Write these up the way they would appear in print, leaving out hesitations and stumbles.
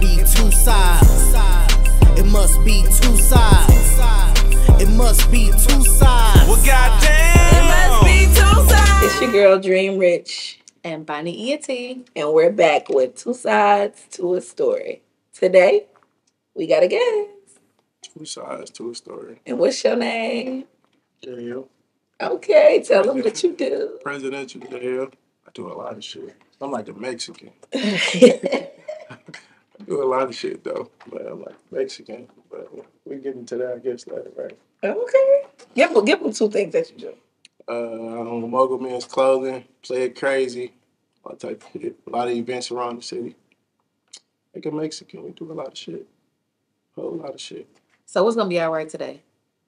be two sides. It must be two sides. It must be two sides. Well, goddamn. It must be two sides. It's your girl Dream Rich, And Bonnie E.T. and we're back with two sides to a story. Today, we got a guest. Two sides to a story. And what's your name? JL. Okay, tell them what you do. Presidential JL. I do a lot of shit. I'm like a Mexican. Okay. I do a lot of shit though. But I'm like Mexican. But we get into that, I guess, later, right? Give them two things that you do. I'm mogul men's clothing, play it crazy, all type of shit. A lot of events around the city. Like a Mexican, we do a lot of shit. Whole lot of shit. So what's going to be our word today?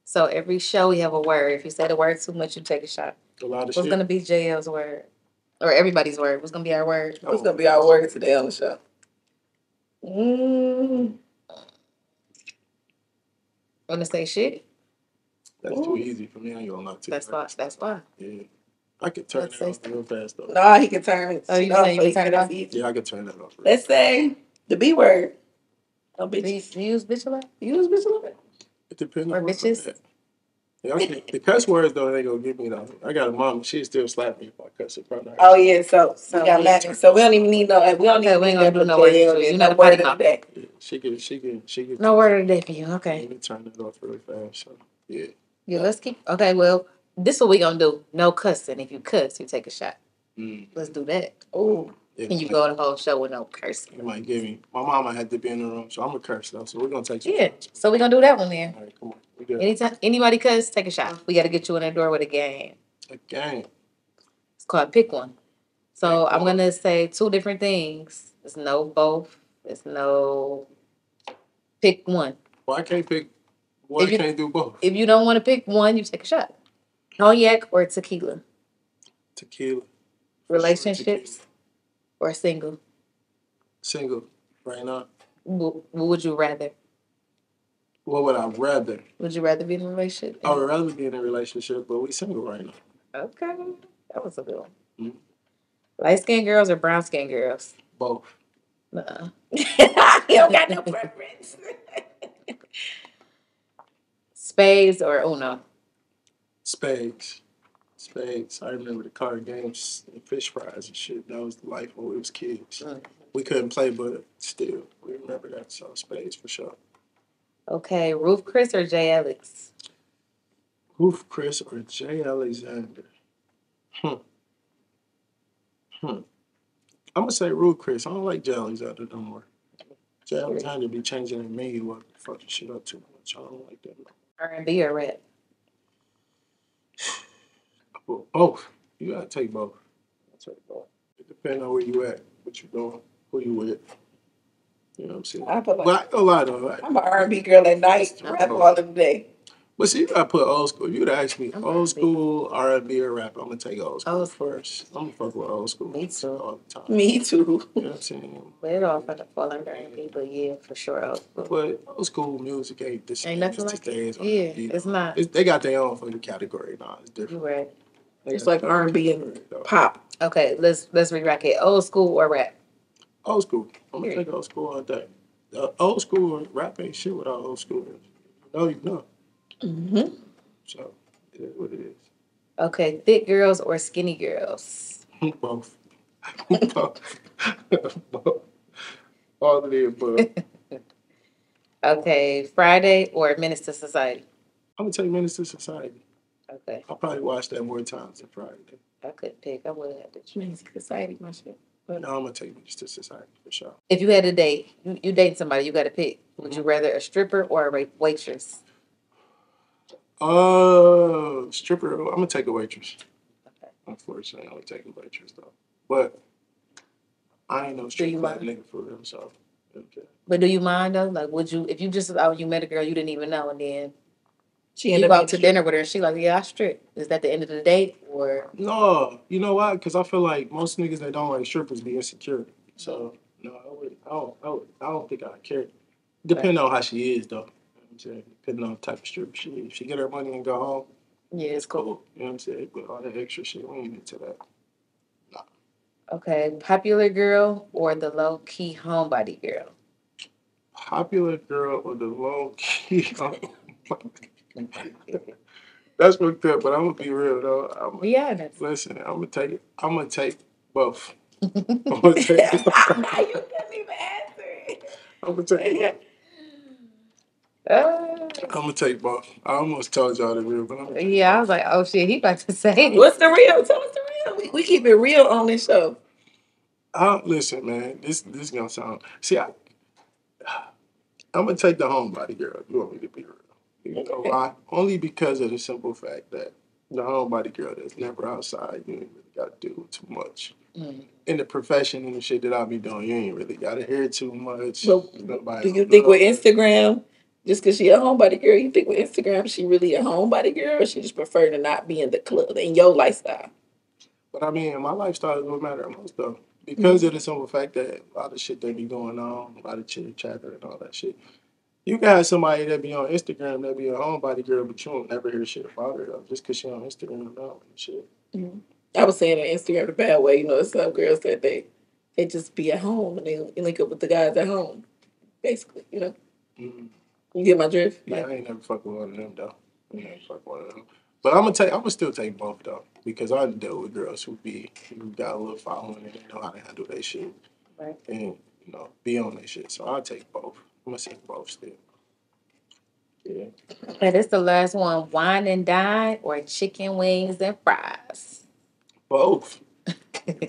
So every show we have a word. If you say the word too much, you take a shot. A lot of What's shit. going to be JL's word? Or everybody's word? What's going to be our word? What's going to be our word today on the show? I'm going to say shit. That's too easy for me. I ain't gonna lie to you. That's why. Yeah. I could turn Let's it off say- real fast though. No, he can turn it. Oh, you saying you can turn it off? Yeah, I could turn that off. Let's say the B word. No Do bitches. you use bitch a lot? Use bitch a little bit. It depends Or on bitches? Yeah, okay. The cuss words though, they gonna give me though. I got a mom, she still slap me if I cuss in front of her. Oh yeah, so So we got we- Latin. So we don't even need no. We don't Okay, even we need ain't gonna no do no words. jail. You No not word potty of the day. Yeah, she can. No word of the day for you. Okay. Let me turn that off really fast. So yeah. Yeah, let's keep. Okay, well, this is what we going to do. No cussing. If you cuss, you take a shot. Mm. Let's do that. Oh, Yeah, And you go the whole show with no cursing. You might give me. My mama had to be in the room, so I'm a curse though. So we're gonna take some Yeah. shots. So we're going to do that one then. All right, come on. We good. Anytime anybody cuss, take a shot. We got to get you in the door with a game. Again. It's called Pick One. So Pick I'm one. going to say two different things. It's no both. It's no pick one. Well, I can't pick. Well, If I you- can't do both. If you don't want to pick one, you take a shot. Cognac or tequila. Tequila. Relationships or single. Single right now. What would you rather? What would I rather? Would you rather be in a relationship? I would rather be in a relationship, but we single right now. Okay. That was a good one. Mhm. Light skinned girls or brown skinned girls? Both. Nuh-uh. he don't got no preference. Spades or Uno? Spades. I remember the card games and fish fries and shit. That was the life when we was kids. Mm. We couldn't play, but still, we remember that. So spades for sure. Okay. Ruth Chris or Jay Alex? Roof Chris or Jay Alexander? I'm gonna say Roof Chris. I don't like Jay Alexander no more. Jay Alexander be changing the menu up, fucking shit up too much. I don't like that. R&B or rap? Well, both. You gotta take both. I take both. It depends on where you at, what you doing, who you with. You know what I'm saying? I feel like But I ain't gonna lie though. I'm an R&B girl at night, rap all of the day. But see, you gotta put old school. If you'd ask me I'm old R&B. school R&B or rap, I'm gonna take old school Old school. first. I'm gonna fuck with old school Me music too. all the time. Me too. You know what I'm saying? But it all for the fall under R&B, but yeah, for sure. Old school. But old school music ain't the same Ain't nothing as like today's it. Yeah, R&B, it's though. not. They got their own fucking category now. It's You different. right. It's like R&B and pop. Okay, let's re-rack it. Old school or rap? Old school. I'm gonna Period. take old school all day. Old school rap ain't shit without old school. You know. Mm-hmm. So it is what it is. Okay, thick girls or skinny girls? Both. Both. Both. All of the above. Okay, Friday or Menace to Society? I'm gonna take Minister Society. Okay, I'll probably watch that more times than Friday. I could pick. I would have to choose Society, my shit. But no, I'm gonna take Minister Society for sure. If you had a date, you date somebody, you got to pick. Would you rather a stripper or a waitress? Stripper. I'm gonna take a waitress. Okay. Unfortunately, I'm gonna take a waitress though. But I ain't no strip you club mind? nigga for real, so okay. But do you mind though? Like, would you, if you just you met a girl you didn't even know, and then She you ended go up out to dinner with her, and she like, yeah, I strip. Is that the end of the date, or No, you know why? Because I feel like most niggas that don't like strippers be insecure. So no, I don't think I care. Depending on how she is though. You know what I'm saying? Depending on the type of stripper she is. If she get her money and go home, yeah, it's cool. you know what I'm saying? But all that extra shit, we ain't into that. Okay, popular girl or the low key homebody girl? Popular girl or the low key. That's fucked up, but I'm gonna be real though. Be honest. Listen, I'm gonna take it. I'm gonna take both. I'm gonna take You couldn't even answer it. I'm gonna take both. I'm gonna take both. I almost told y'all the real, but I'm Yeah, I was like, oh shit, he about to say it. What's the real? Tell us the real. We keep it real on this show. listen, man. This gonna sound. See, I'm gonna take the homebody girl. You want me to be real? You know why? Only because of the simple fact that the homebody girl that's never outside, you ain't really got to do too much. In the profession and the shit that I be doing, you ain't really got to hear too much. But do you think with Instagram, just because she a homebody girl, you think with Instagram she really a homebody girl, or she just prefer to not be in the club in your lifestyle? But I mean, my lifestyle is what matter most though. Because of the simple fact that a lot of shit that be going on, a lot of chit chatter and all that shit. You can have somebody that be on Instagram that be a homebody girl, but you won't never hear shit about her though, just because she on Instagram now and shit. I was saying on Instagram the bad way, you know, some girls said they just be at home and they link up with the guys at home, basically, you know. You get my drift? Yeah, I ain't never fuck with one of them though. I ain't never fuck with one of them. But I'm gonna still take both though, because I deal with girls who got a little following and they know how to handle their shit, Right. And you know be on their shit. So I'll take both. I'm gonna take both still. Yeah. Okay, this the last one. Wine and dine or chicken wings and fries? Both.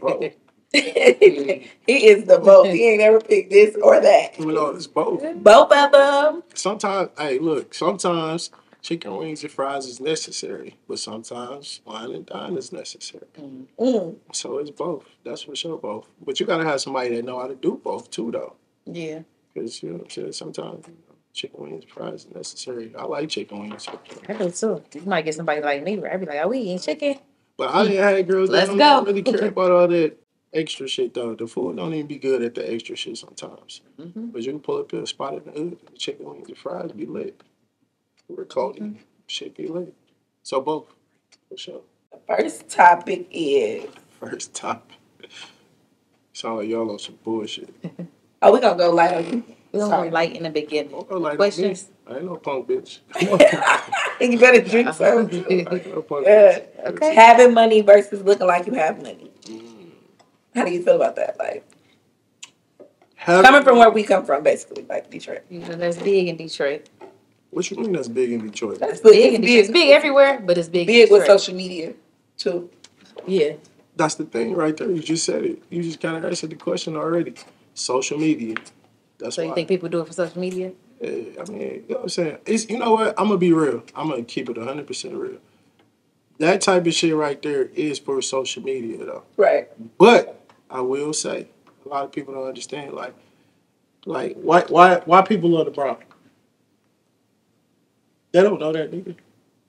Both. He is the both. He ain't ever picked this or that. No, it's both. Both of them. Sometimes, hey, look. Sometimes chicken wings and fries is necessary, but sometimes wine and dine is necessary. So it's both. That's for sure, both. But you gotta have somebody that know how to do both too, though. Yeah. Because you know what I'm saying. Sometimes chicken wings and fries is necessary. I like chicken wings. I do too. You might get somebody like me where I'd be like, oh, we eating chicken. But I didn't have girls that Let's don't go. really care about all that extra shit though. The food don't even be good at the extra shit sometimes. But you can pull up to a spot in the hood, the chicken wings and fries be lit. We're Cody, shit be lit. So both, for sure. The first topic is. First topic. Sound like y'all on some bullshit. Oh, we gonna go light on you. We don't go light in the beginning. Don't go like Questions? me. I ain't no punk bitch. You better drink some. I ain't no punk bitch. Okay. Having money versus looking like you have money. How do you feel about that? Like coming from where we come from, basically, like Detroit. You know, that's big in Detroit. What you mean that's big in Detroit? That's Big in Detroit. It's big everywhere, but it's big. Big in with Detroit. social media too. Yeah. That's the thing right there. You just said it. You just kind of answered the question already. Social media. That's So you why. think people do it for social media? Yeah, I mean, you know what I'm saying? It's, you know what? I'm going to be real. I'm going to keep it 100% real. That type of shit right there is for social media, though. Right. But I will say, a lot of people don't understand, like why people love LeBron? They don't know that nigga.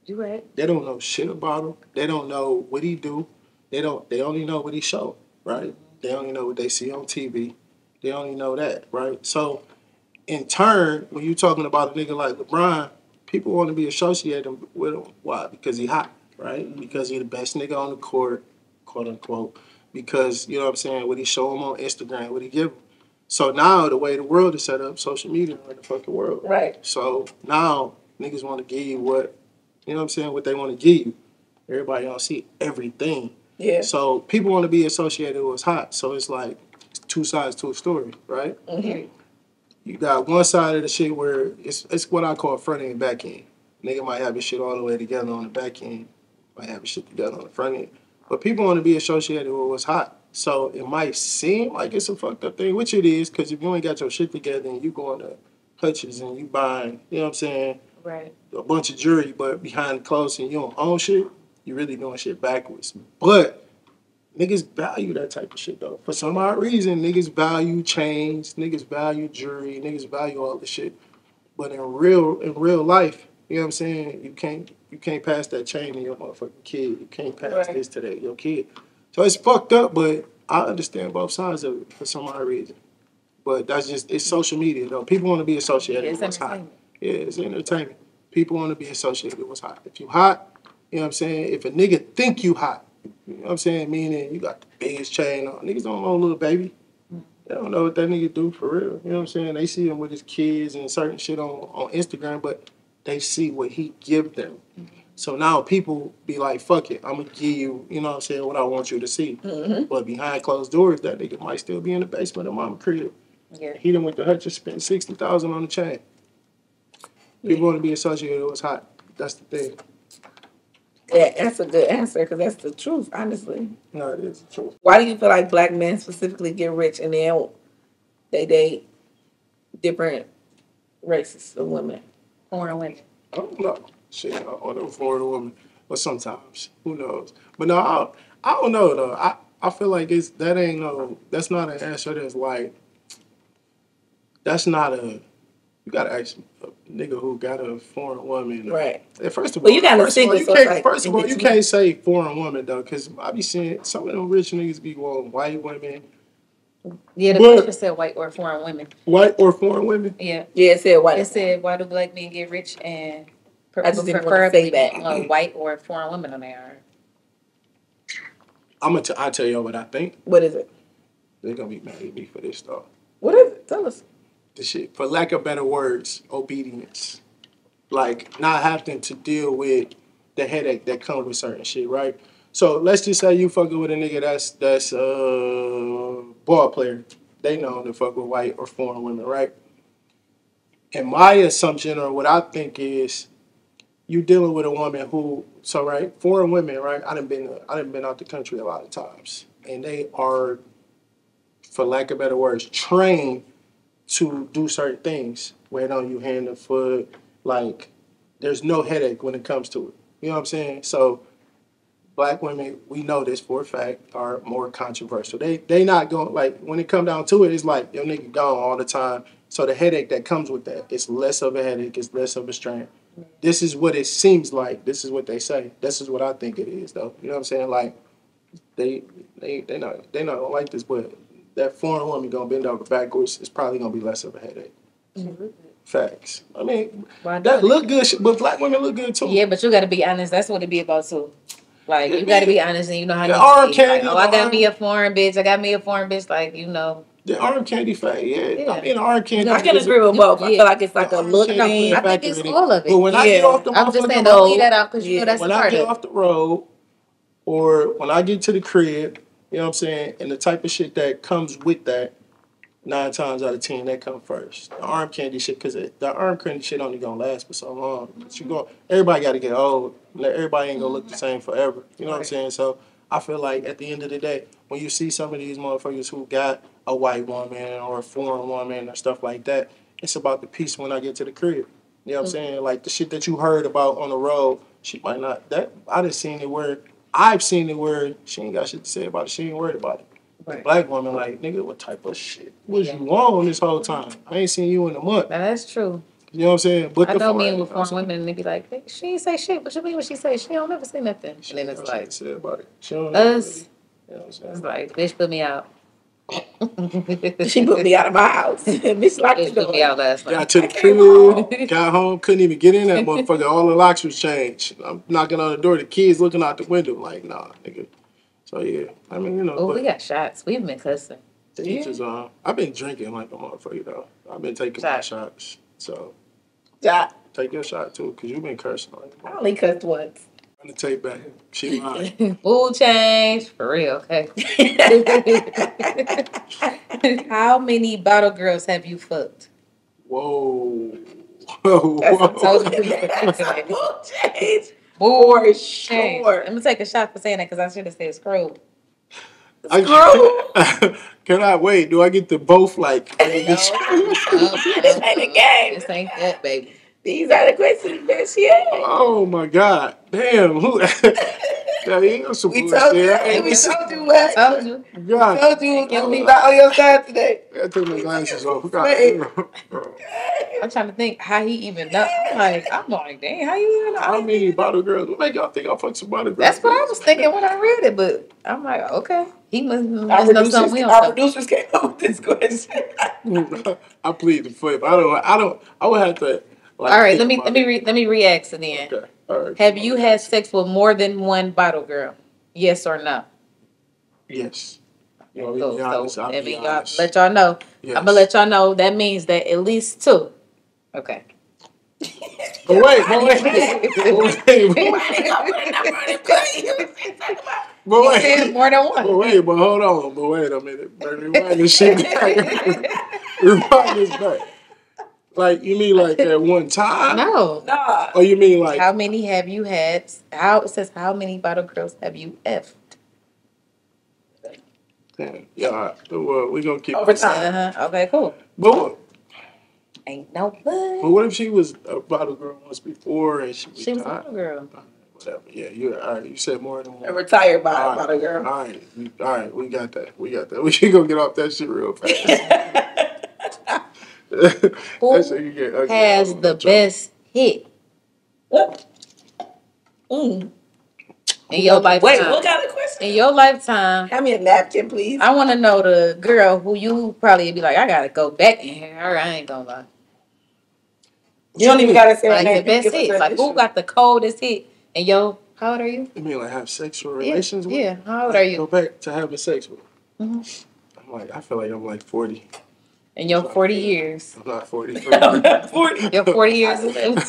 You right. They don't know shit about him. They don't know what he do. They only know what he show, right? They only know what they see on TV. They only know that, right? So, in turn, when you're talking about a nigga like LeBron, people want to be associated with him. Why? Because he hot, right? Because he the best nigga on the court, quote unquote. Because, you know what I'm saying, what he show him on Instagram, what he give him. So now, the way the world is set up, social media in the fucking world. Right. So now, niggas want to give you what, you know what I'm saying, what they want to give you. Everybody don't see everything. Yeah. So people want to be associated with what's hot. So it's like two sides to a story, right? Mm-hmm. You got one side of the shit where it's what I call front end and back end. Nigga might have his shit all the way together on the back end, might have his shit together on the front end. But people want to be associated with what's hot. So it might seem like it's a fucked up thing, which it is, because if you ain't got your shit together and you going to Hutchins and you buying, you know what I'm saying, Right. a bunch of jewelry, but behind the clothes and you don't own shit, you really doing shit backwards. But niggas value that type of shit though. For some odd reason, niggas value chains, niggas value jewelry, niggas value all this shit. But in real life, you know what I'm saying, you can't pass that chain to your motherfucking kid. You can't pass this to your kid. So it's fucked up, but I understand both sides of it for some odd reason. But that's just, it's social media though. People want to be associated with what's hot. Yeah, it's entertainment. People want to be associated with what's hot. If you hot, you know what I'm saying? If a nigga think you hot, you know what I'm saying? Meaning you got the biggest chain on. Niggas don't know little baby. They don't know what that nigga do for real. You know what I'm saying? They see him with his kids and certain shit on Instagram, but they see what he give them. So now people be like, fuck it, I'm going to give you, you know what I'm saying, what I want you to see. But behind closed doors, that nigga might still be in the basement of mama crib. Yeah. He done went to Hutch and spent $60,000 on the chain. People want to be associated with what's hot. That's the thing. Yeah, that's a good answer because that's the truth, honestly. No, it is the truth. Why do you feel like black men specifically get rich and they date different races of women? Foreign women. I don't know. Shit, I don't know foreign woman. But sometimes. Who knows? But no, I don't know, though. I feel like that's not an answer that's like, that's not a, you gotta ask a nigga who got a foreign woman. Right. First of all, Well, you gotta single, so it's like, first of all, you can't say foreign woman, though, because I be seeing some of them rich niggas be wanting white women. Yeah, the question said white or foreign women. White or foreign women? Yeah. Yeah, it said white. It said, why do black men get rich and I just didn't want to say that. White or foreign women on there? I'll tell y'all what I think. What is it? They're going to be mad at me for this, though. What is it? Tell us. The shit, for lack of better words, obedience. Like, not having to deal with the headache that comes with certain shit, right? So, let's just say you fucking with a nigga that's a ball player. They know to fuck with white or foreign women, right? And my assumption, or what I think is, you dealing with a woman who, so right, foreign women, right? I done been out the country a lot of times, and they are, for lack of better words, trained to do certain things. Wait on you, hand and foot, like there's no headache when it comes to it. You know what I'm saying? So black women, we know this for a fact, are more controversial. They not going, like, when it come down to it, it's like your nigga gone all the time. So the headache that comes with that, it's less of a headache, it's less of a strain. This is what it seems like. This is what they say. This is what I think it is, though. You know what I'm saying? Like, they not gonna like this, but that foreign woman gonna bend over backwards. It's probably gonna be less of a headache. Mm-hmm. Facts. I mean, that look good, but black women look good too. Yeah, but you gotta be honest. That's what it be about too. Like, you gotta be honest, and you know how to like, I got me a foreign bitch. I got me a foreign bitch. Like, you know. The arm candy fact, yeah. I mean, arm candy. I can agree with both. I feel like it's like a look thing. I think it's all of it. But when I get off the I'm just saying, don't leave that out because you know that's when a part I get of off the road, or when I get to the crib, you know what I'm saying, and the type of shit that comes with that, 9 times out of 10, that come first. The arm candy shit, because the arm candy shit only gonna last for so long. But everybody got to get old. Everybody ain't gonna look the same forever. You know what I'm saying? So I feel like at the end of the day, when you see some of these motherfuckers who got a white woman or a foreign woman or stuff like that, it's about the peace when I get to the crib. You know what I'm saying? Like the shit that you heard about on the road, she might not. I've seen it where she ain't got shit to say about it. She ain't worried about it. Right. The black woman, like, nigga, what type of shit was you on this whole time? I ain't seen you in a month. Now, that's true. You know what I'm saying? But I don't mean with foreign women and they be like, hey, she ain't say shit. What you mean when she say? She don't never say nothing. And then it's like, say about it. She don't us. You know what I'm saying? It's like, bitch, put me out. She put me out of my house. Bitch, like bitch put me out last night. Got to the crib, got home, couldn't even get in that motherfucker. All the locks was changed. I'm knocking on the door, the kids looking out the window like, nah, nigga. So yeah, I mean, you know. Oh, we got shots. We've been cussing. I've been drinking like a motherfucker though. I've been taking my shots. So take your shot too, cause you've been cursing. Like, I only cussed once. I'm gonna take back. She lying. Food change for real. Okay. How many bottle girls have you fucked? Whoa. For sure. I'm gonna take a shot for saying that because I should have said screw. Can I wait? Do I get to both like? No. This ain't a game. This ain't that, baby. These are the questions that she had. Oh my God! Damn. Who? We told you. We told you what? I told you. God. I told you we not on your side today. I took my glasses off. I'm trying to think how he even know. I'm like, dang, how you even know? How many bottle girls? What make y'all think I fucked some bottle girls? That's what I was thinking when I read it, but I'm like, okay, he must know something we don't know. Our producers came up with this question. I plead the fifth. I would have to. Like, all right, let me re-ask it then. Okay. All right. Have you had sex with more than one bottle girl? Yes or no? Yes. You know, we Cool. be honest. So, I'll I be mean, y'all honest. let y'all know. Yes. I'm gonna let y'all know that means that at least 2. Okay. But wait, but wait, but He wait, said more than one. but wait, but hold on, but wait a minute, baby, rewind this shit back. Rewind this back. Like, you mean like at one time? No. Nah. Or you mean like How many have you had? How it says how many bottle girls have you effed? damn, yeah, well, we gonna keep Over time. Okay, cool. But Ain't no but but. what if she was a bottle girl once before and she She was a retired? bottle girl. Whatever. Yeah, you're all right. You said more than A one. retired All right. bottle girl. All right, we got that. We got that. We should go get off that shit real fast. Who That shit you get ugly. has the best hit Mm. in your lifetime? Wait, what kind of question? In your lifetime, Hand me a napkin, please. I want to know the girl who you probably be like, I gotta go back in here. Her, I ain't gonna lie. You don't even gotta say her Like name. the best hit. Like who got the coldest hit? And yo, how old are you? You mean like have sexual relations with? Yeah. How old Like, are you? Go back to having sex with. Mhm. I'm like, I feel like I'm like 40. In your 40 years. I'm not 40. I'm not 40. Your 40 years of living.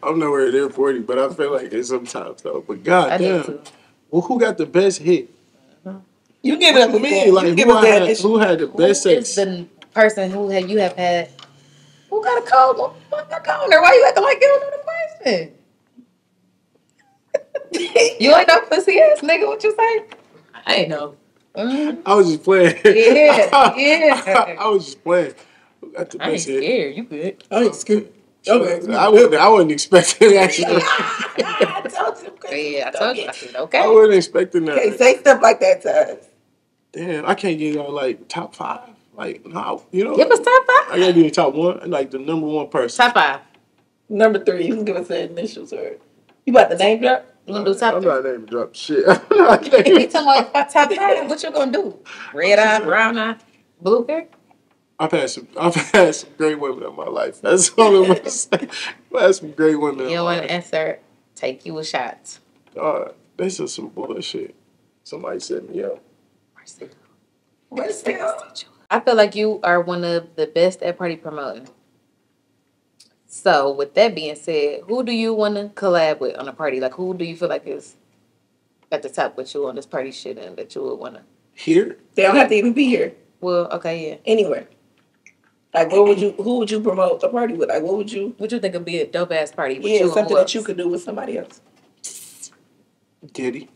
I'm nowhere near 40, but I feel like it's sometimes though. But I god do damn. too. Well, who got the best hit? You give What us you a mean? Like who had the Who best is sex? the person who you have had? Who got a cold motherfucker on there? Why you acting like you don't know the person? You ain't no pussy ass nigga. What you say? I ain't know. Mm-hmm. I was just playing. Yeah, yeah. I was just playing. Who got the I ain't best hit? scared. You good? I ain't scared. Okay. I wasn't expecting that. I told you. Yeah, I told you. I said I okay. wasn't expecting that. Okay, say stuff like that to us. Damn, I can't get y'all like top 5. Like, no, you know. Give us top I 5. gotta give you top 1, like the number 1 person. Top 5. Number 3, you can give us the initials or you about to name drop? You gonna do top I'm 3? not naming drop shit. I'm not You naming- talking about top 5? What you gonna do? Red eye, brown eye, blue hair? I've had some great women in my life. That's all I'm gonna say. I've had some great women You in don't my want to life. answer. Take you a shot. This is some bullshit. Somebody set me up. What's that? I feel like you are one of the best at party promoting. So, with that being said, who do you want to collab with on a party? Like, who do you feel like is at the top with you on this party shit and that you would want to? Here? They don't have to even be here. Well, okay, yeah. Anywhere. Like, who would you promote a party with? Like, what would you? What you think would be a dope ass party with Yeah, you? something and who that you else? could do with somebody else. Diddy.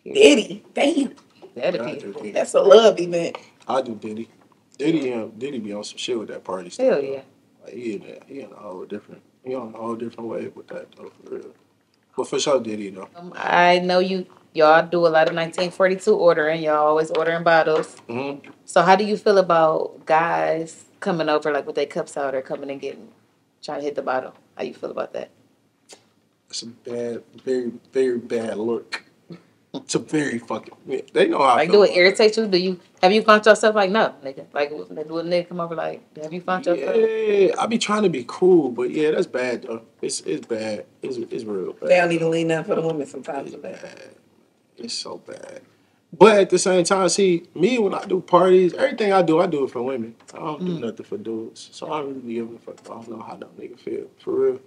Diddy. Damn. That'd I be. do Diddy. That's a love event. I do Diddy. Diddy be on some shit with that party stuff. Hell yeah. Like, he in a whole different wave with that though, for real. But for sure Diddy though. I know y'all do a lot of 1942 ordering. Y'all always ordering bottles. Mm-hmm. So how do you feel about guys coming over like with their cups out or coming and trying to hit the bottle? How you feel about that? It's a bad, very, very bad look. It's a very fucking. They know how. Like, I feel do it about irritate you? Have you found yourself like, no, nigga? Like, would a nigga come over like, have you found yourself? Yeah, I be trying to be cool, but yeah, that's bad though. It's bad. It's real bad. They don't even lean up for the women sometimes. It's with that. bad. It's so bad. But at the same time, see, me when I do parties, everything I do it for women. I don't do nothing for dudes. So I don't really give a fuck. I don't know how that nigga feel. For real.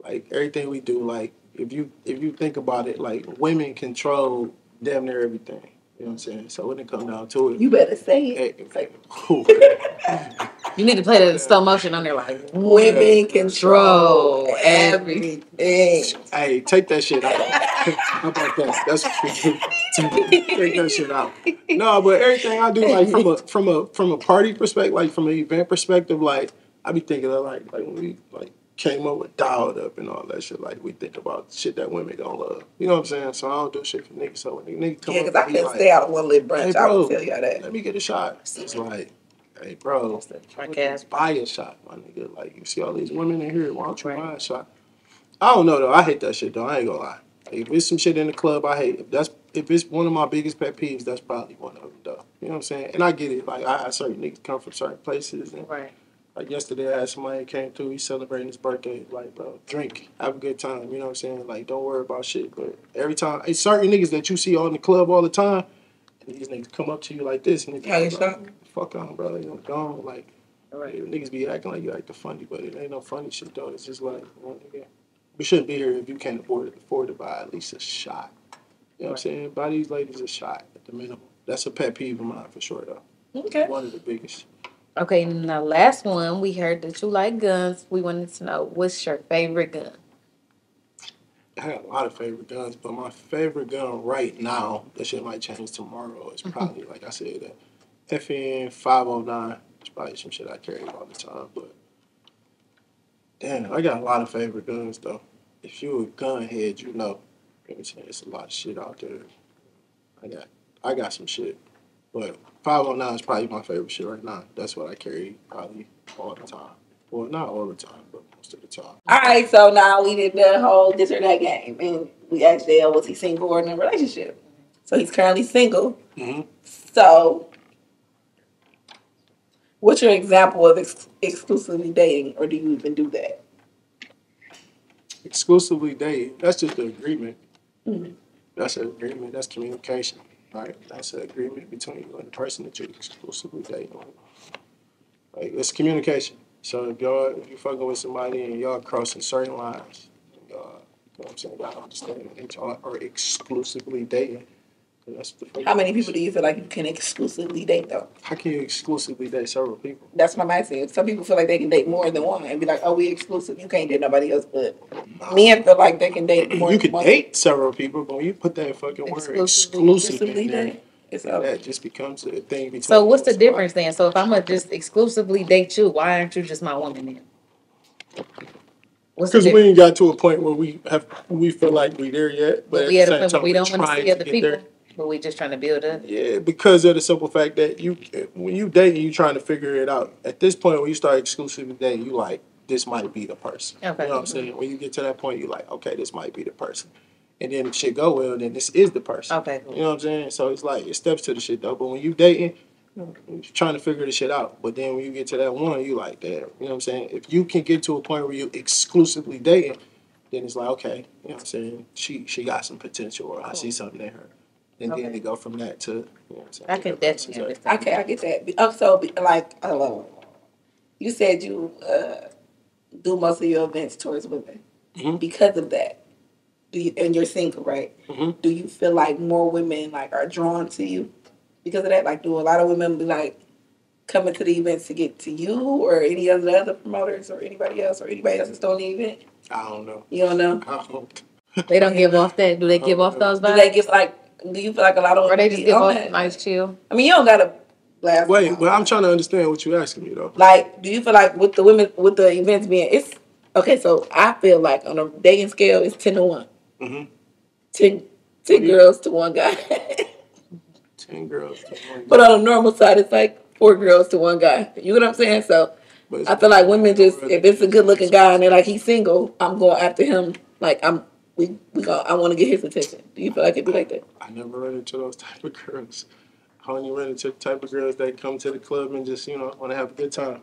Like everything we do, like if you think about it, like women control damn near everything. You know what I'm saying? So when it comes down to it, You better say it. hey, You need to play that in slow motion on there, like, Women control Control everything. hey, take that shit out. How about that? That's what you do. Take that shit out. No, but everything I do, like from a party perspective, like from an event perspective, like I be thinking of like when we like came up with Dialed Up and all that shit. Like we think about shit that women gonna love. You know what I'm saying? So I don't do shit for niggas. So when niggas come Yeah, up, because I he couldn't like, stay out of one little brunch. Hey, I bro, will tell y'all that. let me get a shot. It's like, hey, bro, ass. buy a shot, my nigga. Like, you see all these women in here, why don't you buy a shot? I don't know, though. I hate that shit, though. I ain't gonna lie. Like, if it's some shit in the club, I hate it. If it's one of my biggest pet peeves, that's probably one of them, though. You know what I'm saying? And I get it. Like, I certain niggas come from certain places. And, Right. like, yesterday, I had somebody that came through. He's celebrating his birthday. Like, bro, drink. Have a good time. You know what I'm saying? Like, don't worry about shit. But every time, it's certain niggas that you see on the club all the time, These niggas come up to you like this, and Yeah, you shot. fuck on, bro. You know, gone. Like, Right. niggas be acting like you acting funny, but it ain't no funny shit though. It's just like, nigga, we shouldn't be here if you can't afford to buy at least a shot. You know what I'm saying? Buy these ladies a shot at the minimum. That's a pet peeve of mine for sure, though. Okay. One of the biggest. Okay, now last one, we heard that you like guns. We wanted to know, what's your favorite gun? I got a lot of favorite guns, but my favorite gun right now, that shit might change tomorrow, is probably, like I said, the FN 509. It's probably some shit I carry all the time, but damn, I got a lot of favorite guns, though. If you a gun head, you know. You know what I'm saying? It's a lot of shit out there. I got some shit. But 509 is probably my favorite shit right now. That's what I carry probably all the time. Well, not all the time, but most of the time. All right, so now we did the whole this or that game, and we asked Dale, was he single or in a relationship? So he's currently single. Mm-hmm. So, what's your example of exclusively dating, or do you even do that? Exclusively dating. That's just an agreement. Mm-hmm. That's an agreement. That's communication, right? That's an agreement between you and the person that you're exclusively dating. Like, it's communication. So if you're fucking with somebody and y'all crossing certain lines, you know what I'm saying? Y'all understand that y'all are exclusively dating. That's the How many people do you feel like you can exclusively date, though? How can you exclusively date several people? That's what I'm asking. Some people feel like they can date more than one and be like, oh, we exclusive. You can't date nobody else. But men feel like they can date more You than can one. date several people, but when you put that fucking word exclusively in there, date. It's over. that just becomes a thing between So what's you the and somebody. difference then? So if I'm gonna just exclusively date you, why aren't you just my woman then? What's the Because we difference? ain't got to a point where we feel like we there yet, but But at we the at a same point where time we we're don't want to trying see to other get people, there. but we just trying to build up. Yeah, because of the simple fact that when you date, you trying to figure it out. At this point, when you start exclusively dating, you like, this might be the person. Okay. You know what I'm saying? When you get to that point, you like, okay, this might be the person. And then if shit go well, then this is the person. Okay, cool. You know what I'm saying? So it's like, it steps to the shit though. But when you dating, you're trying to figure the shit out. But then when you get to that one, you like, damn. You know what I'm saying? If you can get to a point where you exclusively dating, then it's like, okay, you know what I'm saying? She got some potential, or I see something in her. And then Okay. they go from that to, you know what I'm saying? I can definitely understand. Okay, I get that. Also, like, you said you do most of your events towards women. Mhm. Because of that, and you're single, right? Mhm. Do you feel like more women like are drawn to you because of that? Like, do a lot of women be like coming to the events to get to you, or any of the other promoters, or anybody else that's doing the event? I don't know. You don't know. I don't. They don't give off that. Do they give off those Do vibes? they give like? Do you feel like a lot of Or women they just be give on off that? nice chill? I mean, you don't gotta blast. Wait, them out. but I'm trying to understand what you're asking me though. Like, do you feel like with the women, with the events being, it's okay? So I feel like on a dating scale, it's 10-1. Mhm. 10 girls to one guy. 10 girls. To one But on the normal side, it's like 4 girls to one guy. You know what I'm saying? So But it's- I feel like women just, if it's a good looking guy and they're like, he's single, I'm going after him. Like, I want to get his attention. Do you feel like it'd be like that? I never run into those type of girls. I only run into the type of girls that come to the club and just, want to have a good time.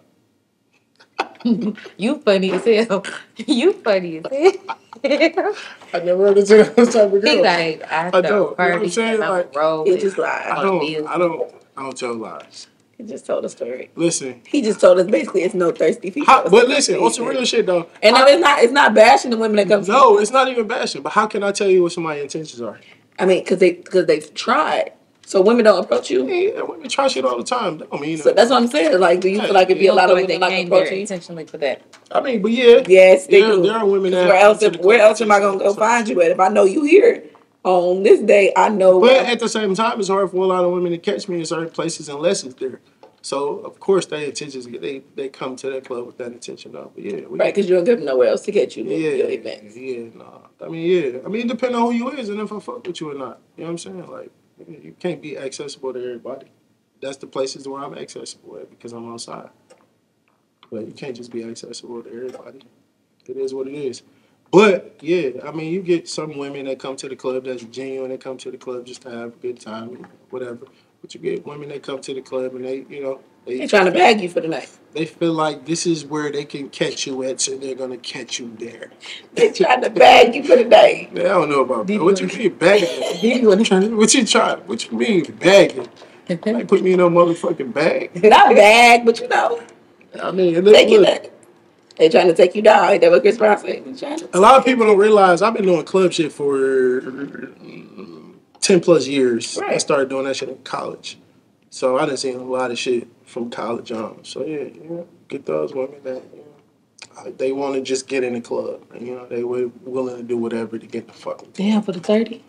You funny as hell. You funny as hell. I never run into those type of girls. He like, I don't. You know throw what I'm parties saying? and I'm Like, roll. He just lied. I don't tell lies. He just told a story. Listen, He just told us basically it's no thirsty feet. but listen, on some real shit though. And no, it's not bashing the women that come. No, it's not even bashing. But how can I tell you what somebody's intentions are? I mean, because they've tried. So women don't approach you. Yeah, women try shit all the time. That don't mean So that's what I'm saying. Like, do you feel like it'd be a lot of women like came there approaching you? intentionally for that. I mean, but yeah. Yes, they there, do. there are women that. Where have else? come to the Where club else am I gonna go intentionally. find you at? If I know you here on this day, I know. But at the same time, it's hard for a lot of women to catch me in certain places unless it's there. So of course, their intentions they come to that club with that intention though. But yeah, right, because you don't give nowhere else to catch you. yeah, Your events. yeah, nah. I mean, depending on who you is and if I fuck with you or not. You know what I'm saying? Like, you can't be accessible to everybody. That's the places where I'm accessible at because I'm outside. But you can't just be accessible to everybody. It is what it is. But yeah, I mean, you get some women that come to the club that's genuine. They come to the club just to have a good time, whatever. But you get women that come to the club and they, They trying to bag you for the night. They feel like this is where they can catch you at, so they're gonna catch you there. They trying to bag you for the night. I don't know about that. What you mean bagging? What you mean bagging? Like put me in a motherfucking bag. Not bag, but you know. I mean, They trying to take you down. Ain't that what Chris Brown said? A lot of people don't realize I've been doing club shit for 10 plus years. Right. I started doing that shit in college. So I done seen a lot of shit from college on. So yeah, get those women that they want to just get in the club. And, they were willing to do whatever to get the fucking. Damn, for the 30?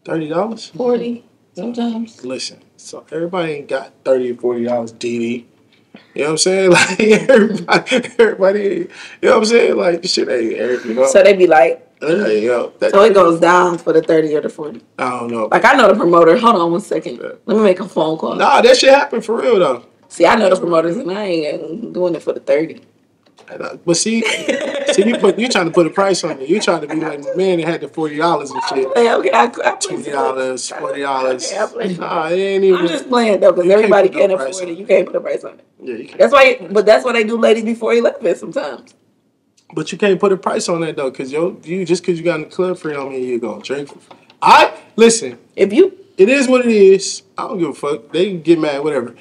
$30? 40 sometimes. Listen, so everybody ain't got $30 or $40 DD. You know what I'm saying? Like everybody, you know what I'm saying? Like the shit ain't, So they be like, so it goes down for the 30 or the 40. I don't know. Like I know the promoter. Hold on 1 second. Let me make a phone call. Nah, that shit happened for real though. See, I know the promoters and I ain't doing it for the 30. But see, you trying to put a price on it. You trying to be like my man that had the $40 and shit. Okay, I $20, $40. Okay, I play. Nah, it ain't even. I'm just playing though, because everybody can't afford it. You can't put a price on it. Yeah, you can't. That's why they do ladies before 11 sometimes. But you can't put a price on that though, because just because you got in the club free don't mean you're gonna drink. Listen. If you, it is what it is. I don't give a fuck. They can get mad, whatever.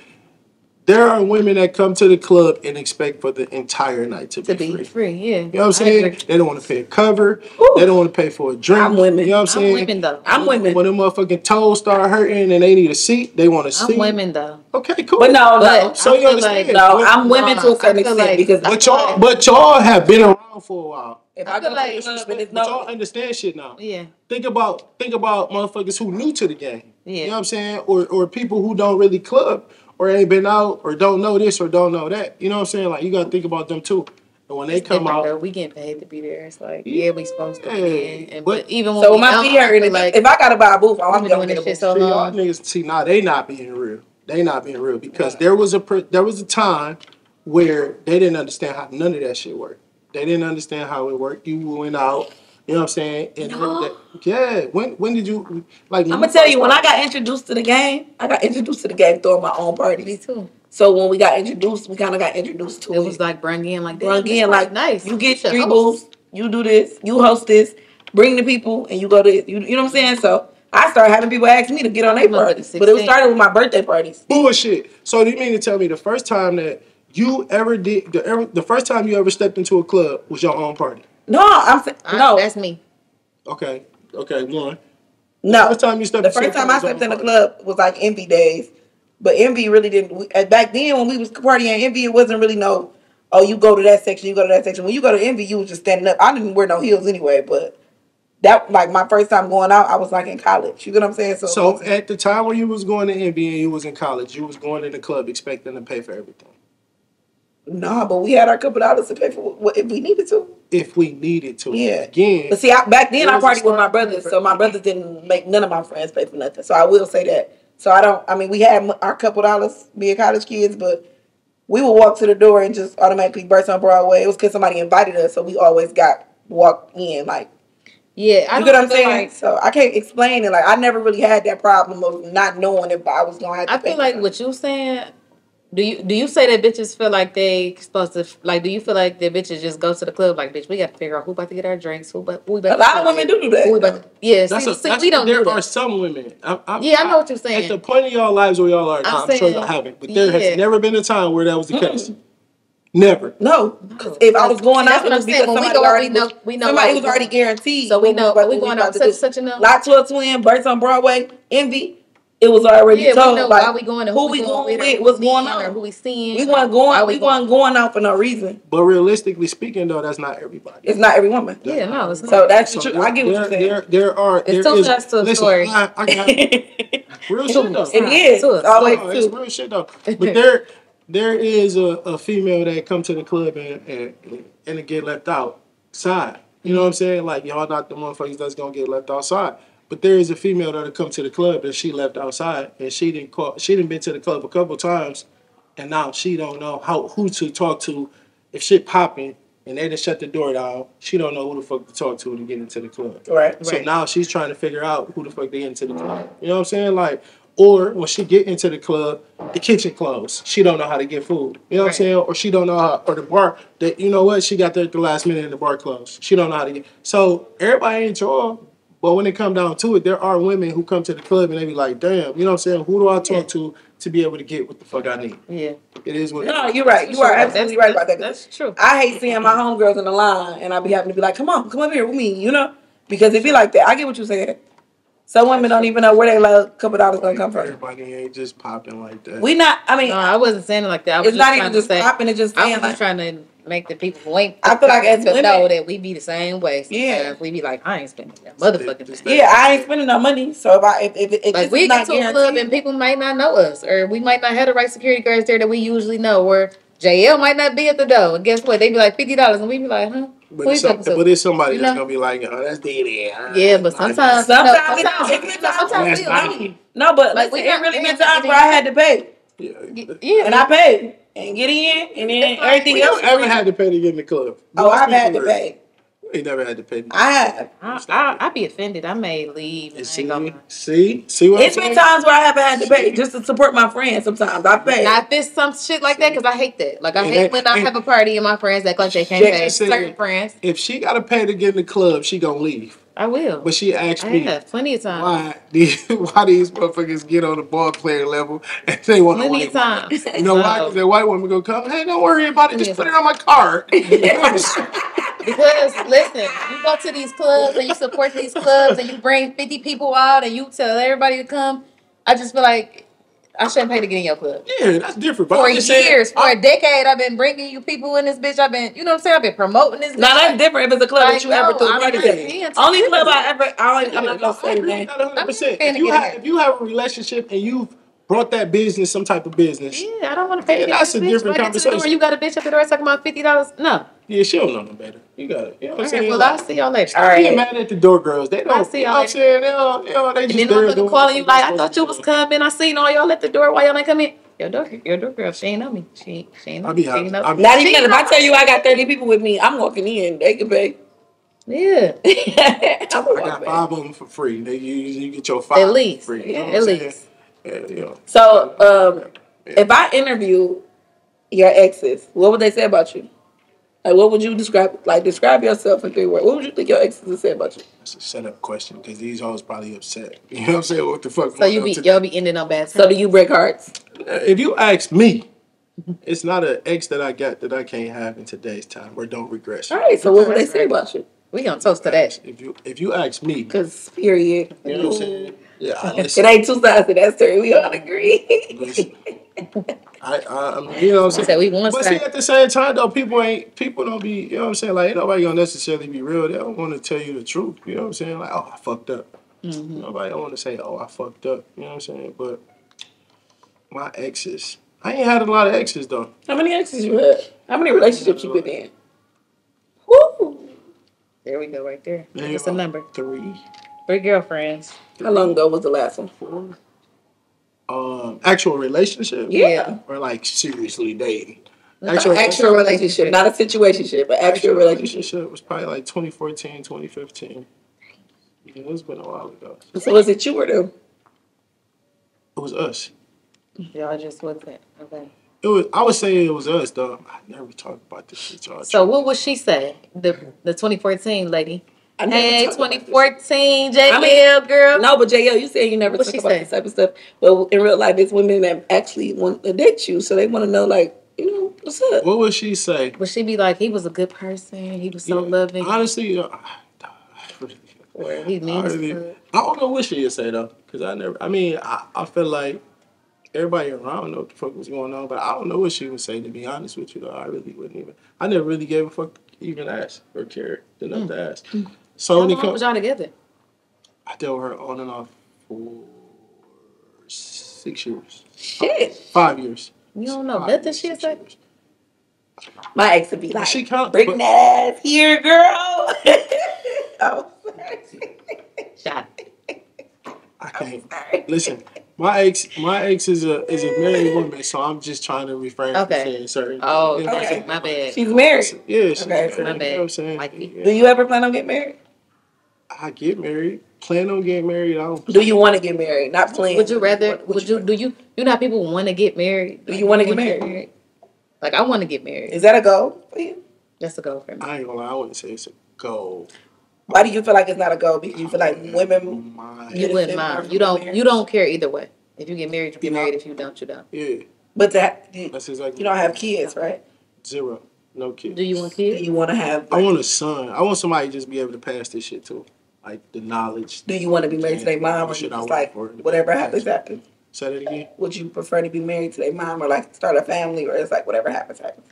There are women that come to the club and expect for the entire night to be free. Yeah. You know what I'm saying? They don't want to pay a cover. Ooh. They don't want to pay for a drink. I'm women. You know what I'm saying? I'm women though. I'm women. When them motherfucking toes start hurting and they need a seat, they want a seat. I'm women though. Okay, cool. But no. So you understand? I'm women to a certain extent because but y'all have been around for a while. If I go like, but y'all understand shit now. Yeah. Think about motherfuckers who new to the game. Yeah. You know what I'm saying? Or people who don't really club or ain't been out or don't know this or don't know that. You know what I'm saying? Like you gotta think about them too. And when they come out, though, we getting paid to be there. It's like we supposed to be. But even when so my feet hurting, like if I gotta buy a booth, I'm doing this shit so long. Y'all niggas see now they not being real. They not being real because there was a time where they didn't understand how none of that shit worked. They didn't understand how it worked. You went out. You know what I'm saying? And when did you like? I'm gonna tell you, when I got introduced to the game, throwing my own party. Me too. So when we got introduced, we kind of got introduced to it. It was like brung in like nice. You get 3 booths, you do this, you host this, bring the people, and you go to you know what I'm saying? So I started having people ask me to get on their parties, but it started with my birthday parties. Bullshit. So do you mean to tell me the first time that you ever did the first time you ever stepped into a club was your own party? No, no. That's me. Okay, one. No. The first time I stepped in the club was like Envy days. But Envy really didn't. Back then, when we was partying Envy, it wasn't really you go to that section, you go to that section. When you go to Envy, you was just standing up. I didn't wear no heels anyway, but that, like, my first time going out, I was, like, in college. You get what I'm saying? So at the time when you was going to Envy and you was in college, you was going in the club expecting to pay for everything? Nah, but we had our couple dollars to pay for what if we needed to. If we needed to. Yeah. Again. But see, back then I partied with my brothers, so my brothers didn't make none of my friends pay for nothing. So I will say that. So we had our couple dollars being college kids, but we would walk to the door and just automatically burst on Broadway. It was because somebody invited us, so we always got walked in, like. Yeah, you get what I'm saying? Like, so I can't explain it. Like, I never really had that problem of not knowing if I was going to have to pay. I feel like what you saying. Do you say that bitches feel like they supposed to, like, do you feel like that bitches just go to the club like, bitch, we got to figure out who about to get our drinks, who about a lot of women do that. Yeah, we don't do that. There are some women. I know what you're saying. At the point of your lives where y'all are, I'm sure y'all haven't, but there has never been a time where that was the case. Never. No, because if I was going out, it was because somebody was already guaranteed. So we know we going out such and Lot 12 Twin, Burst on Broadway, Envy. It was already told. We know like, why we going, who we going with, what's going on, who we seeing. We weren't going out for no reason. But realistically speaking, though, that's not everybody. It's not every woman. Yeah, no, it's not. So that's the truth. I get what you're saying. It's two sides to a story. I got real shit though. It is. It's real shit though. But there is a female that come to the club and get left outside. You know what I'm saying? Like, y'all not the motherfuckers that's gonna get left outside. But there is a female that'll come to the club that she left outside, and she didn't been to the club a couple times, and now she don't know who to talk to if shit popping, and they just shut the door down. She don't know who the fuck to talk to get into the club. Right. So now she's trying to figure out who the fuck to get into the club. You know what I'm saying? Like, Or when she get into the club, the kitchen closed. She don't know how to get food. You know what I'm saying? Or she don't know how, or the bar, that you know what? She got there at the last minute and the bar closed. She don't know how to get. So everybody ain't y'all. But when it come down to it, there are women who come to the club and they be like, damn, you know what I'm saying? Who do I talk to be able to get what the fuck I need? Yeah. It is what No, you're right. You are absolutely right about that. That's true. I hate seeing my homegirls in the line and I be having to be like, come up here with me, you know? Because it be like that. I get what you're saying. Some women don't even know where they like couple dollars gonna come from. Everybody ain't just popping like that. We not, I mean. No, I wasn't saying it like that. I was it's just not even just popping, it's just I saying was like. just trying to make the people who ain't I feel like as women. know that we be the same way. Yeah. We be like, I ain't spending that motherfucking money. Yeah, I ain't spending no money. So if Like we get to a club and people might not know us, or we might not have the right security guards there that we usually know, or JL might not be at the door. And guess what? They be like $50, and we be like, huh? But it's somebody that's gonna be like, oh, that's Diddy. Yeah, but sometimes we no, but like, it really been times where I had to pay. Yeah, and I paid and get in, and then everything else. You ever had to pay to get in the club? Oh, I've had to pay. You never had to pay. I have. I be offended. I may leave. See what what It's I'm saying? been times where I haven't had to pay just to support my friends. Sometimes I pay. Now, if it's some shit like that, because I hate that. Like, I hate when I have a party and my friends act like they can't pay. Certain friends. If she got to pay to get in the club, she gonna leave. I will. But she asked me, plenty of times. Why these motherfuckers get on the ball player level and they want to plenty of times. You know why? Because that white woman gonna come, hey, don't worry about it. Just put it on my card. Because listen, you go to these clubs and you support these clubs and you bring 50 people out and you tell everybody to come. I just feel like I shouldn't pay to get in your club. Yeah, that's different. But for years, for a decade, I've been bringing you people in this bitch. I've been, you know what I'm saying? I've been promoting this bitch. Now that's different if it's a club that you ever threw a party in. Only club I'm not gonna say anything. 100%. If you have a relationship and you've brought that business, some type of business. Yeah, I don't want to pay. That's a different conversation. You got a bitch up the door talking about $50? No. Yeah, she don't know no better. You got it. You know what I'm saying? Well, I'll see y'all later. All right. Get mad at the door girls. They don't. I'll see y'all later. You know what I'm saying? They just and then motherfucker calling you like, I thought you was coming. I seen all y'all at the door. Why y'all ain't come in? Your door girl, she ain't know me. She ain't know me. Not even if I tell you I got 30 people with me, I'm walking in. They can pay. Yeah. I got 5 of them for free. You get your 5 at least. for free. At least. Yeah. So, if I interview your exes, what would they say about you? Like, what would you describe? Like, describe yourself in 3 words. What would you think your exes would say about you? That's a setup question because these hoes probably upset. You know what I'm saying? What the fuck? So y'all be ending on bad terms. So do you break hearts? If you ask me, it's not an ex that I got that I can't have in today's time or don't regret. All right. So what would they say about you? We gonna toast to that. If you ask me, because period. You know what I'm saying? Yeah, it ain't 2 sides to that story. We all agree. You know what I'm saying? But see, at the same time though, people don't be, you know what I'm saying? Like, ain't nobody gonna necessarily be real. They don't want to tell you the truth. You know what I'm saying? Like, oh, I fucked up. Mm-hmm. Nobody don't want to say, oh, I fucked up. You know what I'm saying? But my exes, I ain't had a lot of exes though. How many exes you had? How many relationships you been in? Woo! There we go, right there. What's the number? 3. 3 girlfriends. How long ago was the last one? 4. Actual relationship? Yeah. Or like seriously dating? Actual relationship. Not a situationship, but actual relationship. Was probably like 2014, 2015. Yeah, it's been a while ago. So was it you or them? It was us. Y'all just wasn't. Okay. I would say it was us though. I never talked about this shit, y'all. So what would she say? The 2014 lady. Hey, 2014 JL girl. No, but JL, you said you never talk about this type of stuff. But in real life, there's women that actually want to date you, so they want to know, like, you know, what's up? What would she say? Would she be like, he was a good person, he was so loving? Honestly, or he means I don't know what she would say though, because I feel like everybody around know what the fuck was going on, but I don't know what she would say, to be honest with you though. I really wouldn't even. I never really gave a fuck even ask or cared enough to ask. So how long was y'all together? I dealt with her on and off for 6 years. Shit. 5 years. You don't know nothing she said? My ex would be like, she can't bring that ass here, girl. Oh, shot. I can't. Listen, my ex is a married woman, so I'm just trying to refrain from saying certain. Oh, okay. My bad. She's married. Yeah, she's married. My bad. You know what I'm saying? Do you ever plan on getting married? I get married. plan on getting married. I don't. Do you want to get married? Not plan. Would you rather? Would you? Do you? You know how people want to get married? Do you want to get married? Like I want to get married. Is that a goal for you? That's a goal for me. I ain't gonna lie. I wouldn't say it's a goal. Why do you feel like it's not a goal? Because you feel like women. You wouldn't mind. You don't care either way. If you get married, you get married. If you don't, you don't. Yeah. But that's exactly. You don't have kids, right? 0. No kids. Do you want kids? Do you want to have? I want a son. I want somebody to just be able to pass this shit to. Like the knowledge. Do you want to be married to their mom, or just like whatever happens happens? Say that again. Would you prefer to be married to their mom, or like start a family, or it's like whatever happens happens?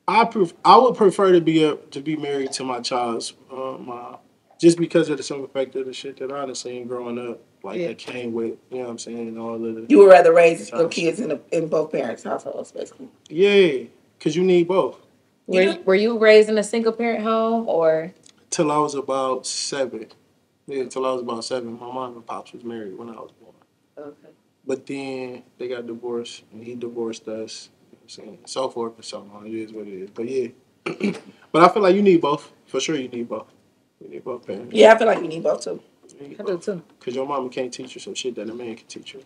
I would prefer to be married to my child's mom, just because of the simple fact of the shit that I done seen growing up, like that came with, you know what I'm saying, and all of the. You would rather raise your kids in both parents' households, basically. Yeah, because you need both. Were you raised in a single parent home or? Till I was about 7. Yeah, till I was about 7. My mom and pops was married when I was born. Okay. But then they got divorced, and he divorced us. You know what I'm saying? So forth and so on. It is what it is. But yeah. But I feel like you need both. For sure you need both. You need both parents. Yeah, I feel like you need both too. I do too. Because your mama can't teach you some shit that a man can teach you.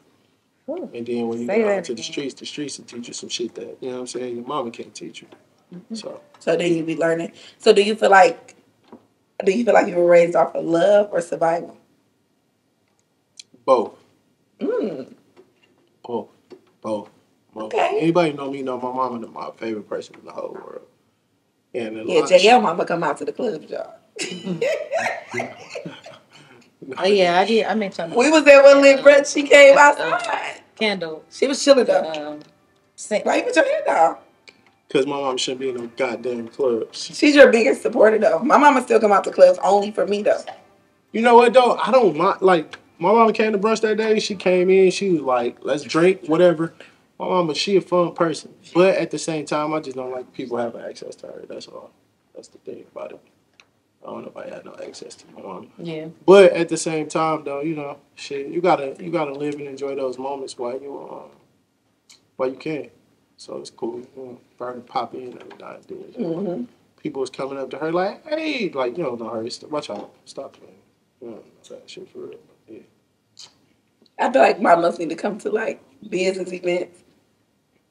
Ooh. And then when you go out to the streets will teach you some shit that, you know what I'm saying, your mama can't teach you. Mm-hmm. So then you be learning. So do you feel like you were raised off of love or survival? Both. Mm. Both. Okay. Anybody know me know my mama is my favorite person in the whole world. And JL mama come out to the club, y'all. Oh yeah, I did. I mentioned we was there when Lynn Brett, she came outside. Candle. She was chilling though. Why you put your head down? Because my mom shouldn't be in no goddamn clubs. She's your biggest supporter though. My mama still come out to clubs only for me though. You know what though? I don't mind. Like my mama came to brunch that day. She came in. She was like, "Let's drink, whatever." My mama, she a fun person, but at the same time, I just don't like people having access to her. That's all. That's the thing about it. I don't know if I had no access to my mom. Yeah. But at the same time, though, you know, shit, you gotta live and enjoy those moments while you can. So it's cool. You know, for her to pop in every now and then. Mm-hmm. People was coming up to her like, "Hey," like, you know, no hurry. Watch out. Stop playing. You know, that shit for real. Yeah. I feel like my must need to come to like business events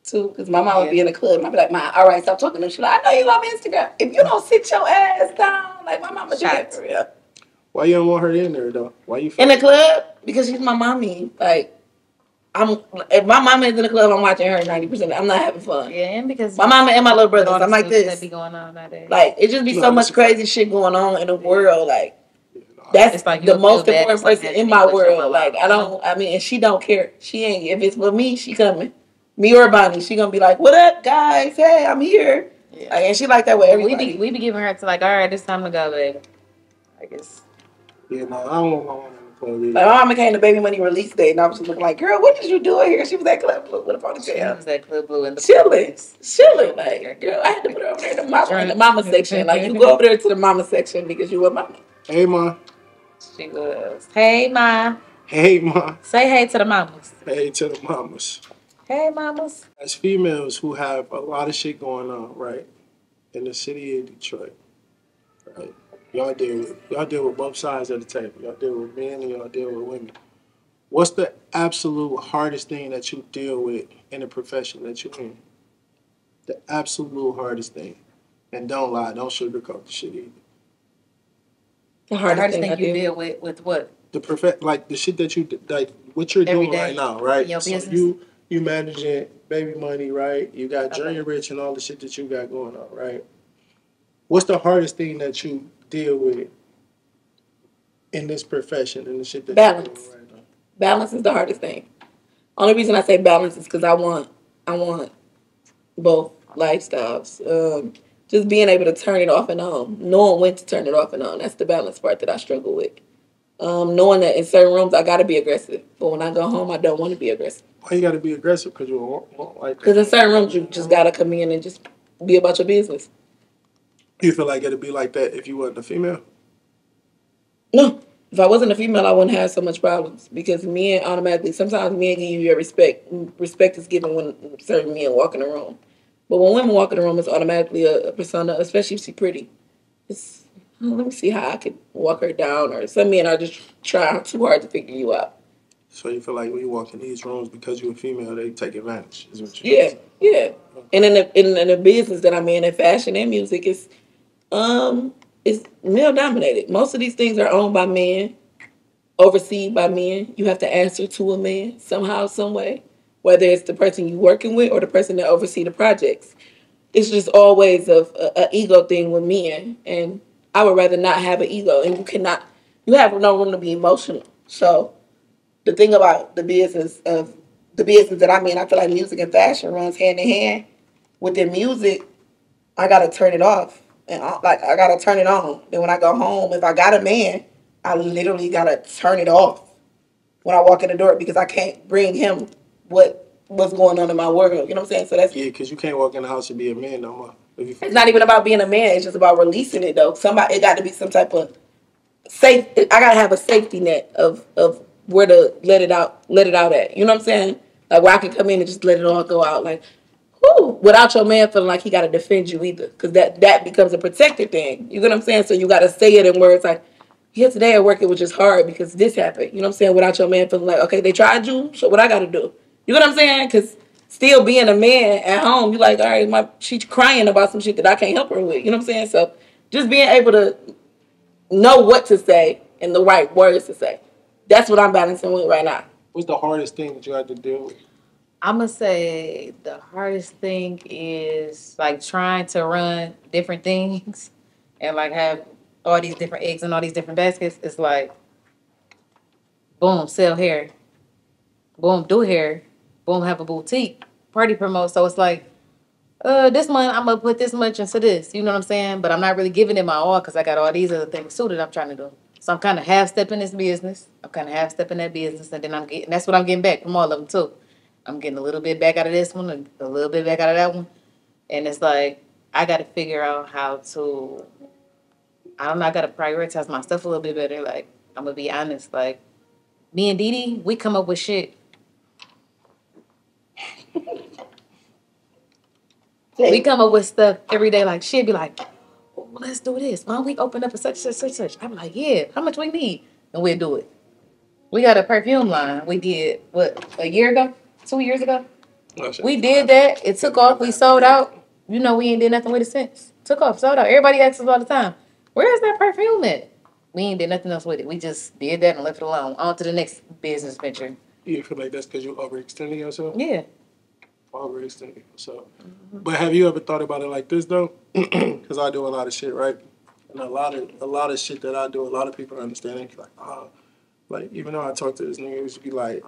too, because my mom would be in the club and I'd be like, "Ma, all right, stop talking to me." She's like, "I know you love Instagram. If you don't sit your ass down," like my mama do that for real. Why you don't want her in there though? Why you in the club? Because she's my mommy. Like if my mama is in the club, I'm watching her 90%. I'm not having fun. Yeah, and because my mama and my little brothers, I'm like this. That be going on nowadays. Like it just be so much crazy shit going on in the world. Like that's like the most important person in my world. Like and she don't care. She ain't. If it's with me, she coming. Me or Bonnie, she gonna be like, "What up, guys? Hey, I'm here." Yeah. Like, and she like that with everybody. We be giving her to like, "All right, it's time to go, baby." I guess. Yeah, no, I don't want my mama in the club either. Like my mama came to Baby Money release day, and I was just looking like, "Girl, what did you do here?" She was at Club Blue with a ponytail. She was at Club Blue in the chilling. Like, girl, I had to put her over there in the mama section. Like, you go over there to the mama section because you a mama. Hey, ma. She was. Hey, ma. Hey, ma. Say hey to the mamas. Hey to the mamas. Hey, mamas. As females who have a lot of shit going on, right, in the city of Detroit, right, y'all deal with both sides of the table. Y'all deal with men and y'all deal with women. What's the absolute hardest thing that you deal with in the profession that you're in? The absolute hardest thing. And don't lie, don't sugarcoat the shit either. The hardest thing you deal with what? The shit that you like, what you're doing right now, right? Your so business. You managing Baby Money, right? You got Junior Rich and all the shit that you got going on, right? What's the hardest thing that you deal with in this profession and the shit that balance. You're doing right now? Balance is the hardest thing. Only reason I say balance is because I want both lifestyles. Just being able to turn it off and on, knowing when to turn it off and on. That's the balance part that I struggle with. Knowing that in certain rooms I got to be aggressive, but when I go home, I don't want to be aggressive. Why you got to be aggressive? Because you won't like. Because in certain rooms, you just got to come in and just be about your business. You feel like it'd be like that if you wasn't a female? No. If I wasn't a female, I wouldn't have so much problems. Because men automatically, sometimes men give you your respect. Respect is given when certain men walk in the room. But when women walk in the room, it's automatically a persona, especially if she's pretty. let me see how I could walk her down, or some men are just trying too hard to figure you out. So you feel like when you walk in these rooms because you're a female, they take advantage. Is what Yeah, yeah. And in the business that I'm in fashion and music, it's male dominated. Most of these things are owned by men, overseen by men. You have to answer to a man somehow, some way, whether it's the person you're working with or the person that oversee the projects. It's just always a ego thing with men, and I would rather not have an ego. And you have no room to be emotional. So the thing about the business that I'm in, I feel like music and fashion runs hand in hand. With the music, I gotta turn it off, and I gotta turn it on. Then when I go home, if I got a man, I literally gotta turn it off when I walk in the door, because I can't bring him what's going on in my world. You know what I'm saying? So that's because you can't walk in the house and be a man no more. It's not even about being a man. It's just about releasing it, though. It got to be some type of safe. I gotta have a safety net of where to let it out at. You know what I'm saying? Like where I can come in and just let it all go out. Like, whoo, without your man feeling like he got to defend you either, because that becomes a protected thing. You know what I'm saying? So you got to say it in words like, yeah, today at work it was just hard because this happened. You know what I'm saying? Without your man feeling like, okay, they tried you, so what I got to do? You know what I'm saying? Because still being a man at home, you're like, all right, she's crying about some shit that I can't help her with. You know what I'm saying? So just being able to know what to say and the right words to say. That's what I'm balancing with right now. What's the hardest thing that you had to deal with? I'm going to say the hardest thing is like trying to run different things and like have all these different eggs in all these different baskets. It's like, boom, sell hair. Boom, do hair. Boom, have a boutique. Party promote. So it's like, this month I'm going to put this much into this. You know what I'm saying? But I'm not really giving it my all because I got all these other things too that I'm trying to do. So I'm kind of half-stepping this business. I'm kind of half-stepping that business. And then that's what I'm getting back from all of them too. I'm getting a little bit back out of this one, and a little bit back out of that one. And it's like, I got to figure out how to, I don't know, I got to prioritize my stuff a little bit better. Like, I'm going to be honest. Like, me and Dee, we come up with shit. We come up with stuff every day. Like, she'll be like, oh, let's do this. Why don't we open up a such. I'm like, yeah, how much we need? And we'll do it. We got a perfume line. We did, a year ago? 2 years ago? We did that. It took off. We sold out. You know, we ain't did nothing with it since. Took off, sold out. Everybody asks us all the time, where is that perfume at? We ain't did nothing else with it. We just did that and left it alone. On to the next business venture. You feel like that's because you're overextending yourself? Yeah. Overextending yourself. Mm-hmm. But have you ever thought about it like this, though? Because I do a lot of shit, right? And a lot of shit that I do, a lot of people understand it. Like, like, even though I talk to this nigga, it used to be like,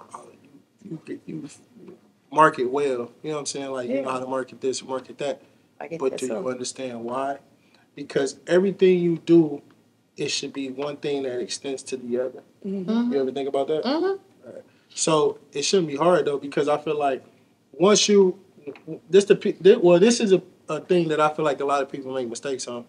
you market well. You know what I'm saying? Like, you know how to market this, market that. But do you understand why? Because everything you do, it should be one thing that extends to the other. Mm-hmm. You ever think about that? Mm-hmm. Right. So it shouldn't be hard, though, because I feel like once you, this is a thing that I feel like a lot of people make mistakes on.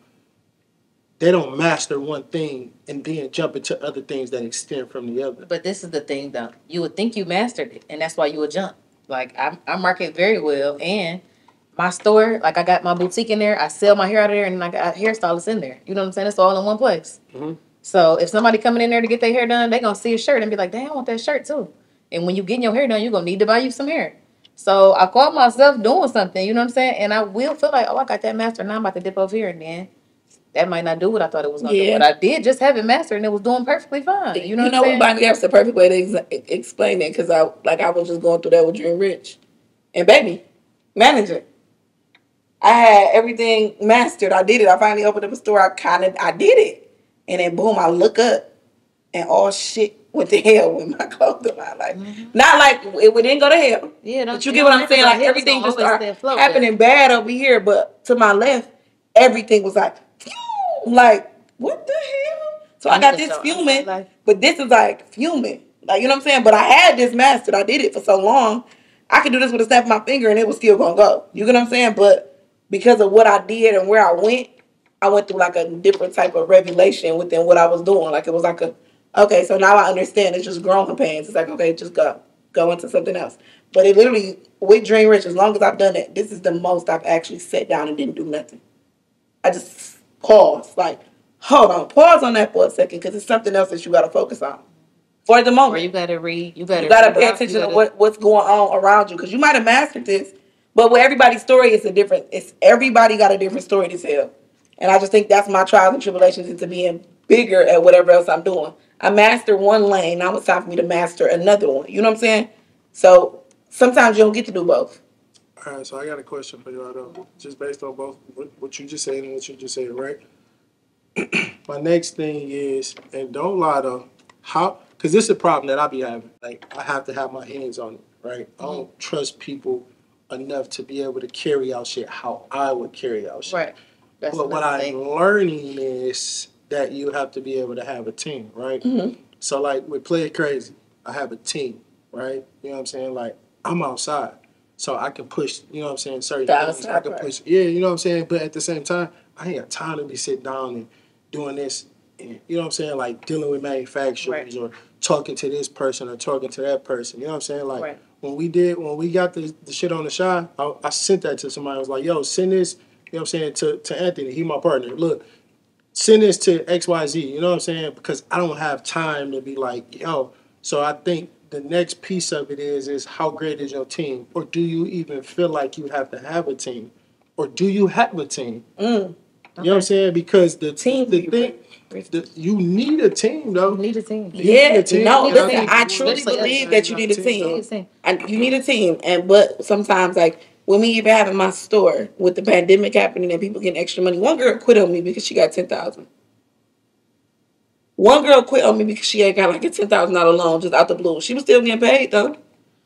They don't master one thing and then jump into other things that extend from the other. But this is the thing, though. You would think you mastered it, and that's why you would jump. Like, I market very well, and my store, like, I got my boutique in there. I sell my hair out of there, and I got hairstylists in there. You know what I'm saying? It's all in one place. Mm-hmm. So if somebody coming in there to get their hair done, they going to see a shirt and be like, damn, I want that shirt, too. And when you getting your hair done, you're going to need to buy you some hair. So I caught myself doing something, you know what I'm saying? And I will feel like, oh, I got that mastered. Now I'm about to dip over here, and then that might not do what I thought it was going to do. But I did just have it mastered, and it was doing perfectly fine. You know what I'm saying? Bonnie, that's the perfect way to explain it, because I was just going through that with Dream Rich. And baby, manager. I had everything mastered. I did it. I finally opened up a store. I did it. And then boom, I look up, and all shit went to hell with my clothing line. Like, not like it didn't go to hell. Yeah, but you get what I'm saying? Like, everything just started happening bad over here, but to my left, everything was like, like, what the hell? So I got this fuming, but this is like fuming. Like, you know what I'm saying? But I had this mastered. I did it for so long. I could do this with a snap of my finger and it was still going to go. You get what I'm saying? But because of what I did and where I went through like a different type of revelation within what I was doing. Like, it was like okay, so now I understand. It's just growing pains. It's like, okay, just go into something else. But it literally, with Dream Rich, as long as I've done it, this is the most I've actually sat down and didn't do nothing. I just paused. Like, hold on, pause on that for a second, because it's something else that you got to focus on for the moment. Or you gotta read. You gotta pay attention to what's going on around you, because you might have mastered this, but with everybody's story, it's everybody got a different story to tell. And I just think that's my trials and tribulations into being bigger at whatever else I'm doing. I mastered one lane. Now it's time for me to master another one. You know what I'm saying? So sometimes you don't get to do both. All right, so I got a question for y'all, though. Just based on both what you just said and what you just said, right? My next thing is, and don't lie, though, because this is a problem that I be having. Like, I have to have my hands on it, right? I don't trust people enough to be able to carry out shit how I would carry out shit. Right. That's but what I'm learning is that you have to be able to have a team, right? Mm-hmm. So, like, with Play It Crazy, I have a team, right? You know what I'm saying? Like, I'm outside. So I can push, you know what I'm saying, certain things. I can push, yeah, you know what I'm saying? But at the same time, I ain't got time to be sitting down and doing this, and, you know what I'm saying, like dealing with manufacturers or talking to this person or talking to that person. You know what I'm saying? Like when we got the shit on the Shy, I sent that to somebody. I was like, yo, send this, you know what I'm saying, to Anthony. He my partner. Look, send this to XYZ, you know what I'm saying? Because I don't have time to be like, yo. So I think the next piece of it is how great is your team? Or do you even feel like you have to have a team? Or do you have a team? You know what I'm saying? Because you need a team, though. You need a team. Listen, I truly believe that you need a team. You need a team. But sometimes, like, when me even having my store, with the pandemic happening and people getting extra money, one girl quit on me because she got $10,000. One girl quit on me because she ain't got like a $10,000 loan just out the blue. She was still getting paid, though.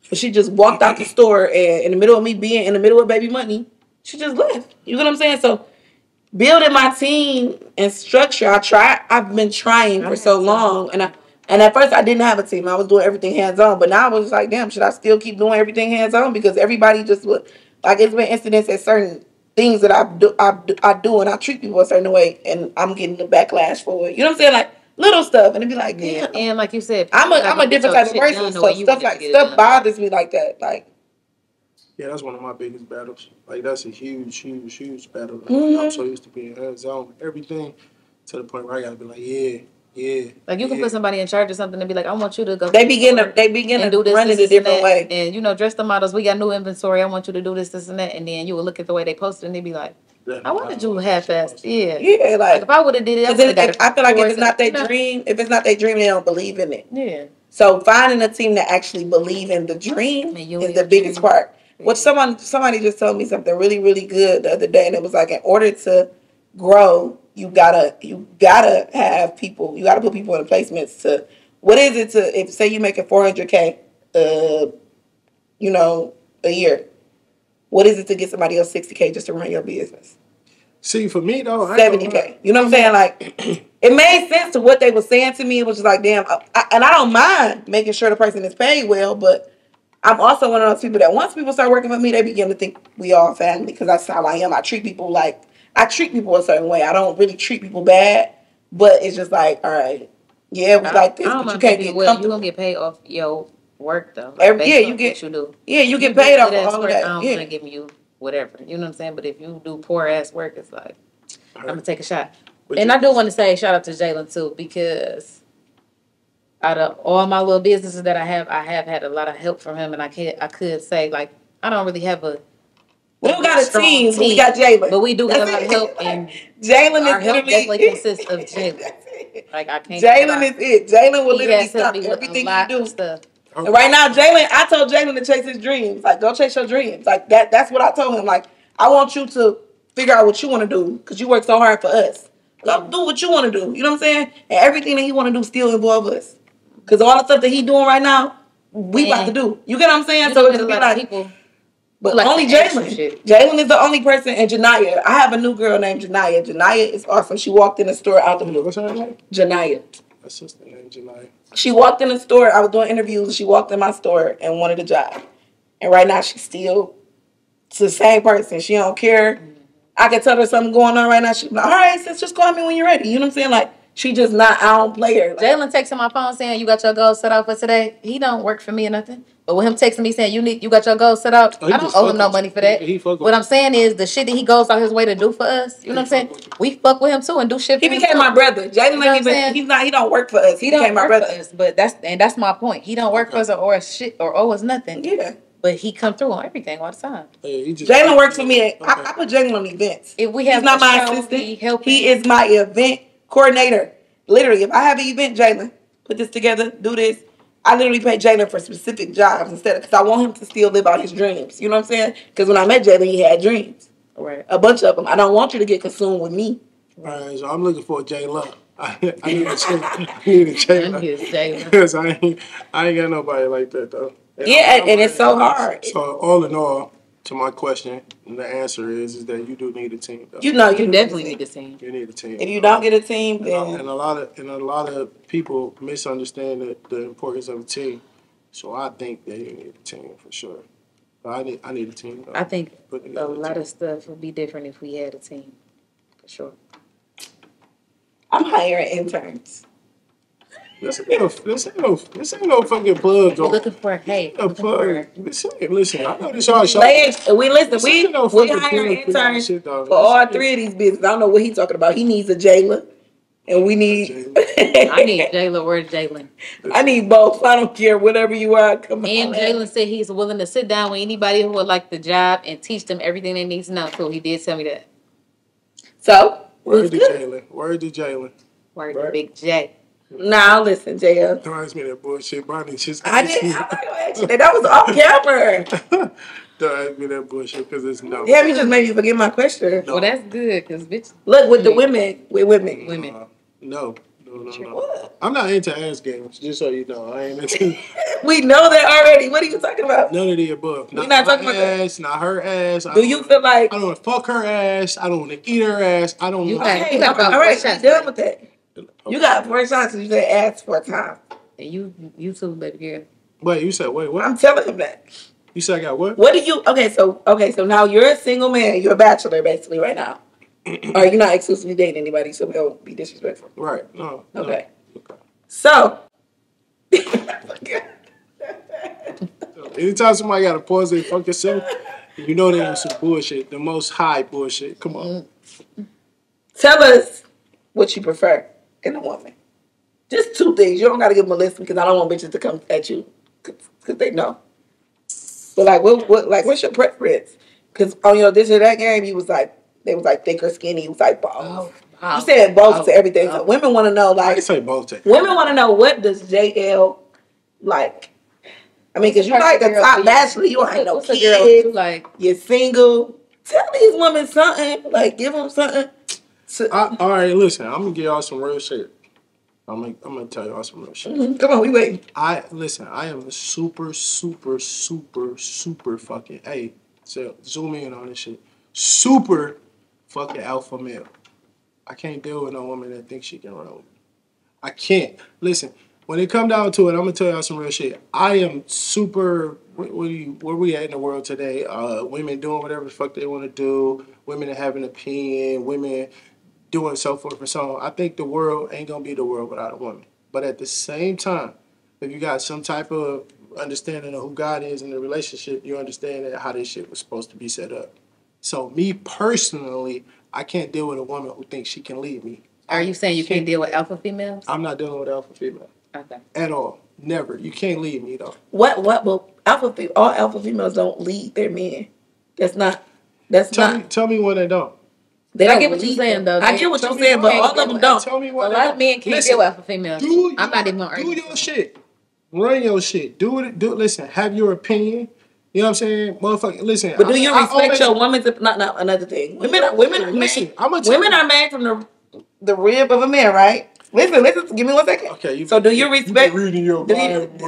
But she just walked out the store, and in the middle of me being in the middle of baby money, she just left. You know what I'm saying? So building my team and structure, I've been trying for so long, and at first I didn't have a team. I was doing everything hands on, but now I was like, damn, should I still keep doing everything hands on? Because everybody just would, like, it's been incidents at certain things that I do, and I treat people a certain way, and I'm getting the backlash for it. You know what I'm saying? Like little stuff, and it'd be like, damn. And like you said, I'm a different type of person, so stuff bothers me like that, like. Yeah, that's one of my biggest battles. Like, that's a huge battle. Like, I'm so used to being hands-on everything to the point where I gotta be like, yeah. Like, you can put somebody in charge of something and be like, I want you to go. They begin to run it a different way. And, you know, dress the models. We got new inventory. I want you to do this, and that. And then you will look at the way they posted and they be like, I wanted you half-assed. Yeah. Yeah, like if I would have did it, I feel like if it's not their dream, they don't believe in it. Yeah. So finding a team that actually believe in the dream is the biggest part. Which somebody just told me something really, really good the other day, and it was like, in order to grow, you gotta have people. You gotta put people in placements to. What is it to, if say you making $400K, a year? What is it to get somebody else $60K just to run your business? See, for me though, $70K. You know what I'm saying? Like, it made sense to what they were saying to me. It was just like, damn. And I don't mind making sure the person is paid well, but I'm also one of those people that once people start working with me, they begin to think we all family, because that's how I am. I treat people a certain way. I don't really treat people bad, but it's just like, all right, yeah, we like this, but you can't get comfortable. You're going to get paid off your work, though. You get paid off all of that. I'm going to give you whatever. You know what I'm saying? But if you do poor-ass work, it's like, I'm going to take a shot. And I do want to say shout out to Jalen, too, because out of all my little businesses that I have had a lot of help from him, and I could say, like, I don't really have we don't got a team. We got Jalen, but we do get a lot of help, and Jalen our help definitely consists of Jalen. Like, I can't. Jalen is it. Jalen will literally stop everything you do. Stuff. And right now, I told Jalen to chase his dreams. Like, go chase your dreams. Like that's what I told him. Like, I want you to figure out what you want to do, because you work so hard for us. Go do what you want to do. You know what I'm saying? And everything that he want to do still involve us. Because all the stuff that he doing right now, we about to do. You get what I'm saying? So it's just be like, people, but like only Jalen. Jalen is the only person, and Janiyah. I have a new girl named Janiyah. Janiyah is awesome. She walked in the store out the blue. What's her name? Janiyah. My sister named Janiyah. She walked in the store. I was doing interviews, and she walked in my store and wanted a job. And right now, she's still the same person. She don't care. I can tell her something going on right now. She's like, all right, sis, just call me when you're ready. You know what I'm saying? Like, She just not. I don't play her. Like, Jalen texting my phone saying you got your goals set out for today. He don't work for me or nothing. But with him texting me saying you got your goals set out, I don't owe him no money for that. What I'm saying is the shit that he goes out his way to do for us. You know what I'm saying? We fuck with him too and do shit. He became my brother. Jalen, he's not. He don't work for us. He became my brother. For us, but that's my point. He don't work for us or shit or owe us nothing. Yeah. But he come through on everything all the time. Jalen works for me. I put Jalen on events. If we have he's not my assistant. He is my event coordinator. Literally, if I have an event, Jalen, put this together, do this. I literally pay Jalen for specific jobs instead of, because I want him to still live out his dreams. You know what I'm saying? Because when I met Jalen, he had dreams. Right. A bunch of them. I don't want you to get consumed with me. All right, so I'm looking for a Jalen. I need a Jalen. Because I ain't got nobody like that, though. And it's so hard. So all in all, to my question, the answer is that you do need a team. Though. You definitely need a team. You need a team. If you don't get a team, then and a lot of people misunderstand the importance of a team. So I think that you need a team for sure. But I need a team. Though. I think a lot of stuff would be different if we had a team, for sure. I'm hiring interns. This ain't no fucking plug. We're looking for a plug. Listen, I know this all shot. We hiring interns for all three of these businesses. I don't know what he's talking about. He needs a jailer, and we need. I need Jalen. Where's Jalen? I need both. I don't care whatever you are. Come on. And Jalen said he's willing to sit down with anybody who would like the job and teach them everything they need to know. So he did tell me that. So word to Jalen. Word to Jalen. Word to Big J. Now listen, JL. Don't ask me that bullshit. Bonnie just. I didn't. I'm not gonna ask you that. That was off camera. Don't ask me that bullshit because it's no. Damn, you just made me forget my question. No. Well, that's good because bitch. Look with the women. With women. No. What? I'm not into ass games. Just so you know, I ain't into. We know that already. What are you talking about? None of the above. We're not talking about ass. Not her ass. Do you feel like I don't want to fuck her ass? I don't want to eat her ass. I don't. All right, done with that. You got 4 shots and you said ask 4 times. And you too, baby girl. Wait, you said wait, what? I'm telling him that. You said I got what? What do you okay, so now you're a single man, you're a bachelor basically right now. Or you're not exclusively dating anybody, so we don't be disrespectful. Right. No. Okay. So anytime somebody got to pause their fucking self, you know they on some bullshit. The most high bullshit. Come on. Tell us what you prefer in a woman. Just 2 things. You don't got to give them a list because I don't want bitches to come at you because they know. But like, what's your preference? Because on your this or that game, you was like, they was like thick or skinny. You was like both. You said both to everything. So women want to know like. I say both to women want to know what does JL like. I mean, because you like the top bachelor, you don't have no kids. Like you're single. Tell these women something. Like give them something. All right, listen. I'm gonna give y'all some real shit. I'm gonna tell y'all some real shit. Mm-hmm. Come on, we waiting. I am a super fucking. Hey, so zoom in on this shit. Super fucking alpha male. I can't deal with no woman that thinks she can run with me. I can't. Listen, when it come down to it, I'm gonna tell y'all some real shit. I am super. Where we at in the world today? Women doing whatever the fuck they want to do. Women that have an opinion. Women doing so forth and so on. I think the world ain't gonna be the world without a woman. But at the same time, if you got some type of understanding of who God is in the relationship, you understand that how this shit was supposed to be set up. So me personally, I can't deal with a woman who thinks she can lead me. Are you saying you can't deal with alpha females? I'm not dealing with alpha female. Okay. At all. Never. You can't lead me though. Well, all alpha females don't lead their men. Tell me when they don't. I get what you're saying, though. I get what you're saying, but all of them don't. Tell me what. A lot of men can't deal with alpha females. I'm not even gonna argue. Do your shit. Run your shit. Do it. Listen. Have your opinion. You know what I'm saying, motherfucker. Listen. But do you respect your woman's? Not another thing. Women are made from the rib of a man, right? Listen. Give me 1 second. Okay. So do you respect?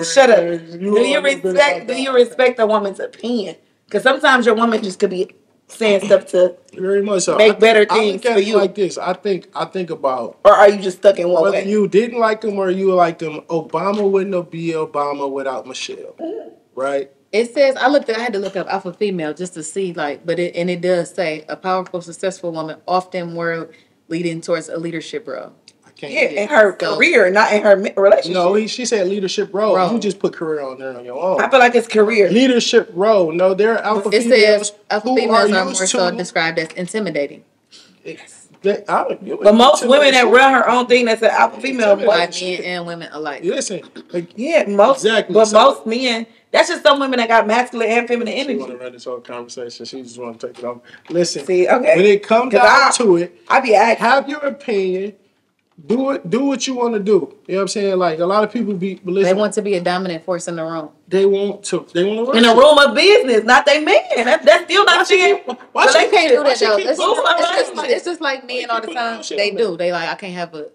Shut up. Do you respect a woman's opinion? Because sometimes your woman just could be saying stuff to very much so. Make better things for you. Like this, I think about. Or are you just stuck in one way? Whether you didn't like him or you liked him, Obama wouldn't be Obama without Michelle, right? It says I had to look up alpha female just to see it does say a powerful, successful woman often were leading towards a leadership role. can't. Yeah, in her career, not in her relationship. No, she said leadership role. Role. You just put career on there on your own. I feel like it's career. Leadership role. No, there are alpha It females. says alpha who females are more used so to- described as intimidating. But most women that run her own thing, that's an alpha female. By men and women alike. Listen, like, Yeah, most. Exactly. But So- most men, that's just some women that got masculine and feminine she energy. want to run this whole conversation. She just want to take it off. Listen, See, okay. when it comes 'Cause down to it, I be asking. have your opinion. Do it. Do what you want to do. You know what I'm saying? Like a lot of people be. But listen, They want to be a dominant force in the room. They want to. They want to run In a shit. room of business, not they man. That's still not saying. Why They she can't do why that she though. keep It's moving just, around? it's just like men all the keep time. putting They shit on do. They like, I can't have a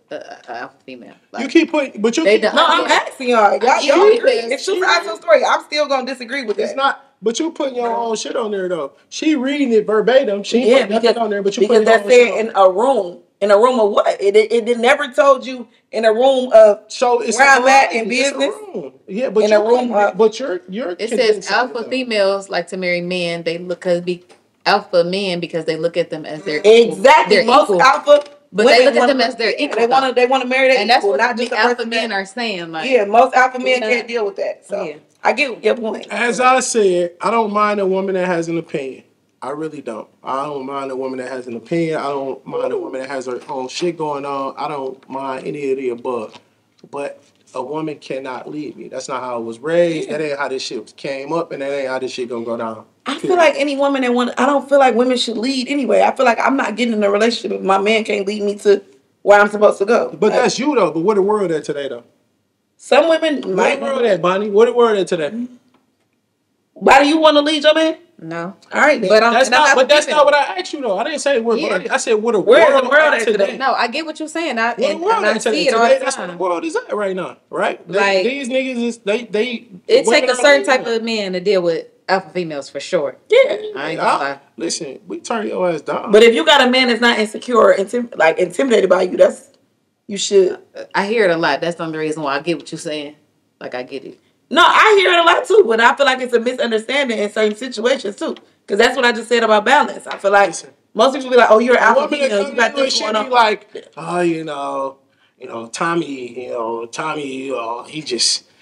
alpha female. Like, You keep putting, but you They keep. don't- No, I'm asking y'all. Y'all Yeah, agree. because It's two sides to the story. I'm still gonna disagree with It's that. not. But you putting your own shit on there though. She reading it verbatim. She ain't Yeah, putting nothing on there. But you because putting your that own shit said on in there. a room. In a room of what? It never told you in a room of So it's where a I'm at in variety. It's a business. room. Yeah, but In you're a room putting- of- but you're. it says condensing alpha it, though. females like to marry men. They look alpha men because they look at them as their Exactly. They're Most equal. alpha But women they look at wanna- them as their yeah, equal, They want to marry their and that's equal, what not the just a alpha person men that- are saying. Like, Yeah, most alpha men not- can't deal with that. So Yeah. I get your point. As I said, I don't mind a woman that has an opinion. I really don't. I don't mind a woman that has an opinion. I don't mind a woman that has her own shit going on. I don't mind any of the above. But a woman cannot lead me. That's not how I was raised. That ain't how this shit came up, and that ain't how this shit gonna go down. I feel like any woman that I don't feel like women should lead anyway. I feel like I'm not getting in a relationship if my man can't lead me to where I'm supposed to go. But Like, that's you though. But where the world at today though? some women Where might. the world at, Bonnie? Where the world at today? Why do you want to lead your man? no. All right, then. But I'm- That's and I'm not. But that's giving not what I asked you though. I didn't say where. Yeah. I said where the Where is world, the world at at today. today? No, I get what you're saying. Where the And world I at today? see it all the That's where the time. world is at right now, right? Like- These niggas is they. It women takes a are certain leading. type of man to deal with alpha females for sure. Yeah. I ain't gonna lie. Listen, we turn your ass down. But if you got a man that's not insecure or intimidated by you, you should. I hear it a lot. That's the only reason why I get what you're saying. Like, I get it. No, I hear it a lot too, but I feel like it's a misunderstanding in certain situations too. Because that's what I just said about balance. I feel like Listen. most people be like, "Oh, you're an a alpha woman that female. come You got to you and this she going be on." like, oh, Tommy,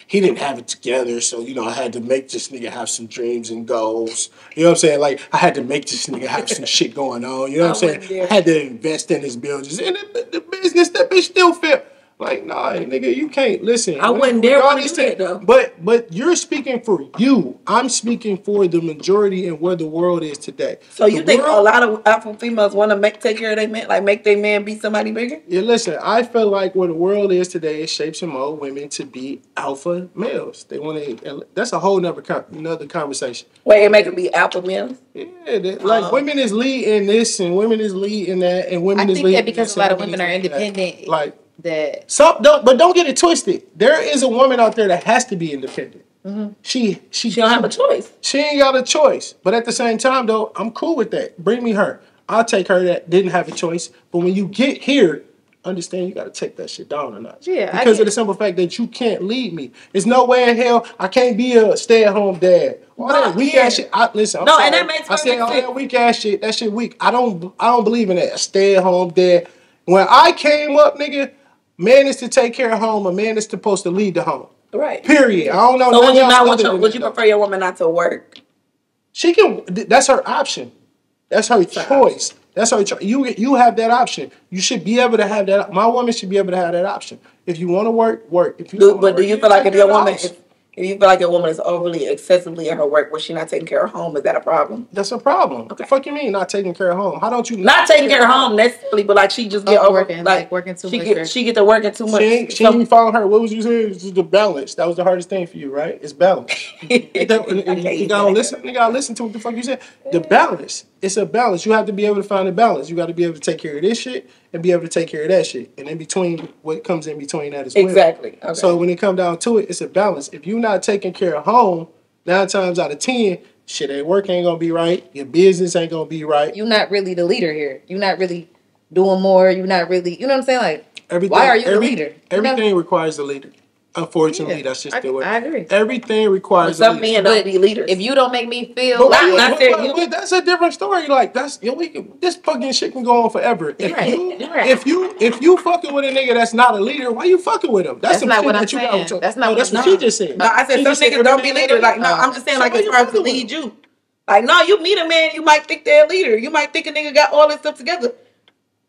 he didn't have it together, so I had to make this nigga have some dreams and goals. You know what I'm saying? Like I had to make this nigga have some shit going on. You know what I'm wouldn't saying? dare. I had to invest in his business and the business. That bitch still feel like, nah, nigga, you can't listen. I wouldn't dare wanna do that, though. But you're speaking for you. I'm speaking for the majority and where the world is today. So you The think world- a lot of alpha females want to take care of their man, like make their man be somebody bigger? Yeah, listen, I feel like where the world is today, it shapes and molds women to be alpha males. They want to. That's a whole another conversation. Wait, it make them be alpha males? Yeah, women is leading this and women is leading that and women I is think leading that because this a lot of and women are is leading that. independent, Like that don't get it twisted. There is a woman out there that has to be independent. She don't have a choice. She ain't got a choice. But at the same time, though, I'm cool with that. Bring me her. I'll take her that didn't have a choice. But when you get here, understand you got to take that shit down a notch. Yeah, I Because get of the simple fact that you can't lead me. There's no way in hell I can't be a stay-at-home dad. All that weak ass shit. Listen, I'm No, sorry. and that makes I said all perfect that weak ass shit. That shit weak. I don't believe in that. A stay-at-home dad. When I came up, nigga, man is to take care of home. A man is supposed to lead the home. Right. Period. I don't know. So nothing else other than would you that, though. prefer your woman not to work? She can. That's her option. That's her choice. That's her choice. You have that option. You should be able to have that. My woman should be able to have that option. If you want to work, work. If you don't wanna But do work, you feel like take if your care of the woman, house. if you feel like your woman is overly excessively in her work, where she not taking care of home, is that a problem? That's a problem. What the fuck you mean not taking care of home? How don't you Not taking care of home necessarily, but like she just get Overworking, over like working too much. She get to working too much. She ain't following her. What was you saying? It's just the balance. That was the hardest thing for you, right? It's balance. You gotta listen. You gotta listen to what the fuck you said. The balance. It's a balance. You have to be able to find a balance. You got to be able to take care of this shit and be able to take care of that shit. And in between, what comes in between that as well. Exactly. Okay. So when it comes down to it, it's a balance. If you're not taking care of home, 9 times out of 10, shit at work ain't gonna be right. Your business ain't gonna be right. you're not really the leader here. You're not really doing more. You're not really, you know what I'm saying? Like, Everything, why are you the leader? You know? Everything requires a leader. Unfortunately, Yeah, that's just the way. I agree. Everything requires Some a men leader. don't But be leaders. if you don't make me feel But like, not saying you- But that's a different story. Like that's this fucking shit can go on forever. If you fucking with a nigga that's not a leader, why you fucking with him? That's some not shit what I'm that you saying. got. That's not what That's I'm what saying. she just said. No, I said She some just said niggas don't be everything leaders. Like, no, Oh. I'm just saying, So like, why as you far as to fucking with lead him? you. Like, no, you meet a man, you might think they're a leader. You might think a nigga got all this stuff together.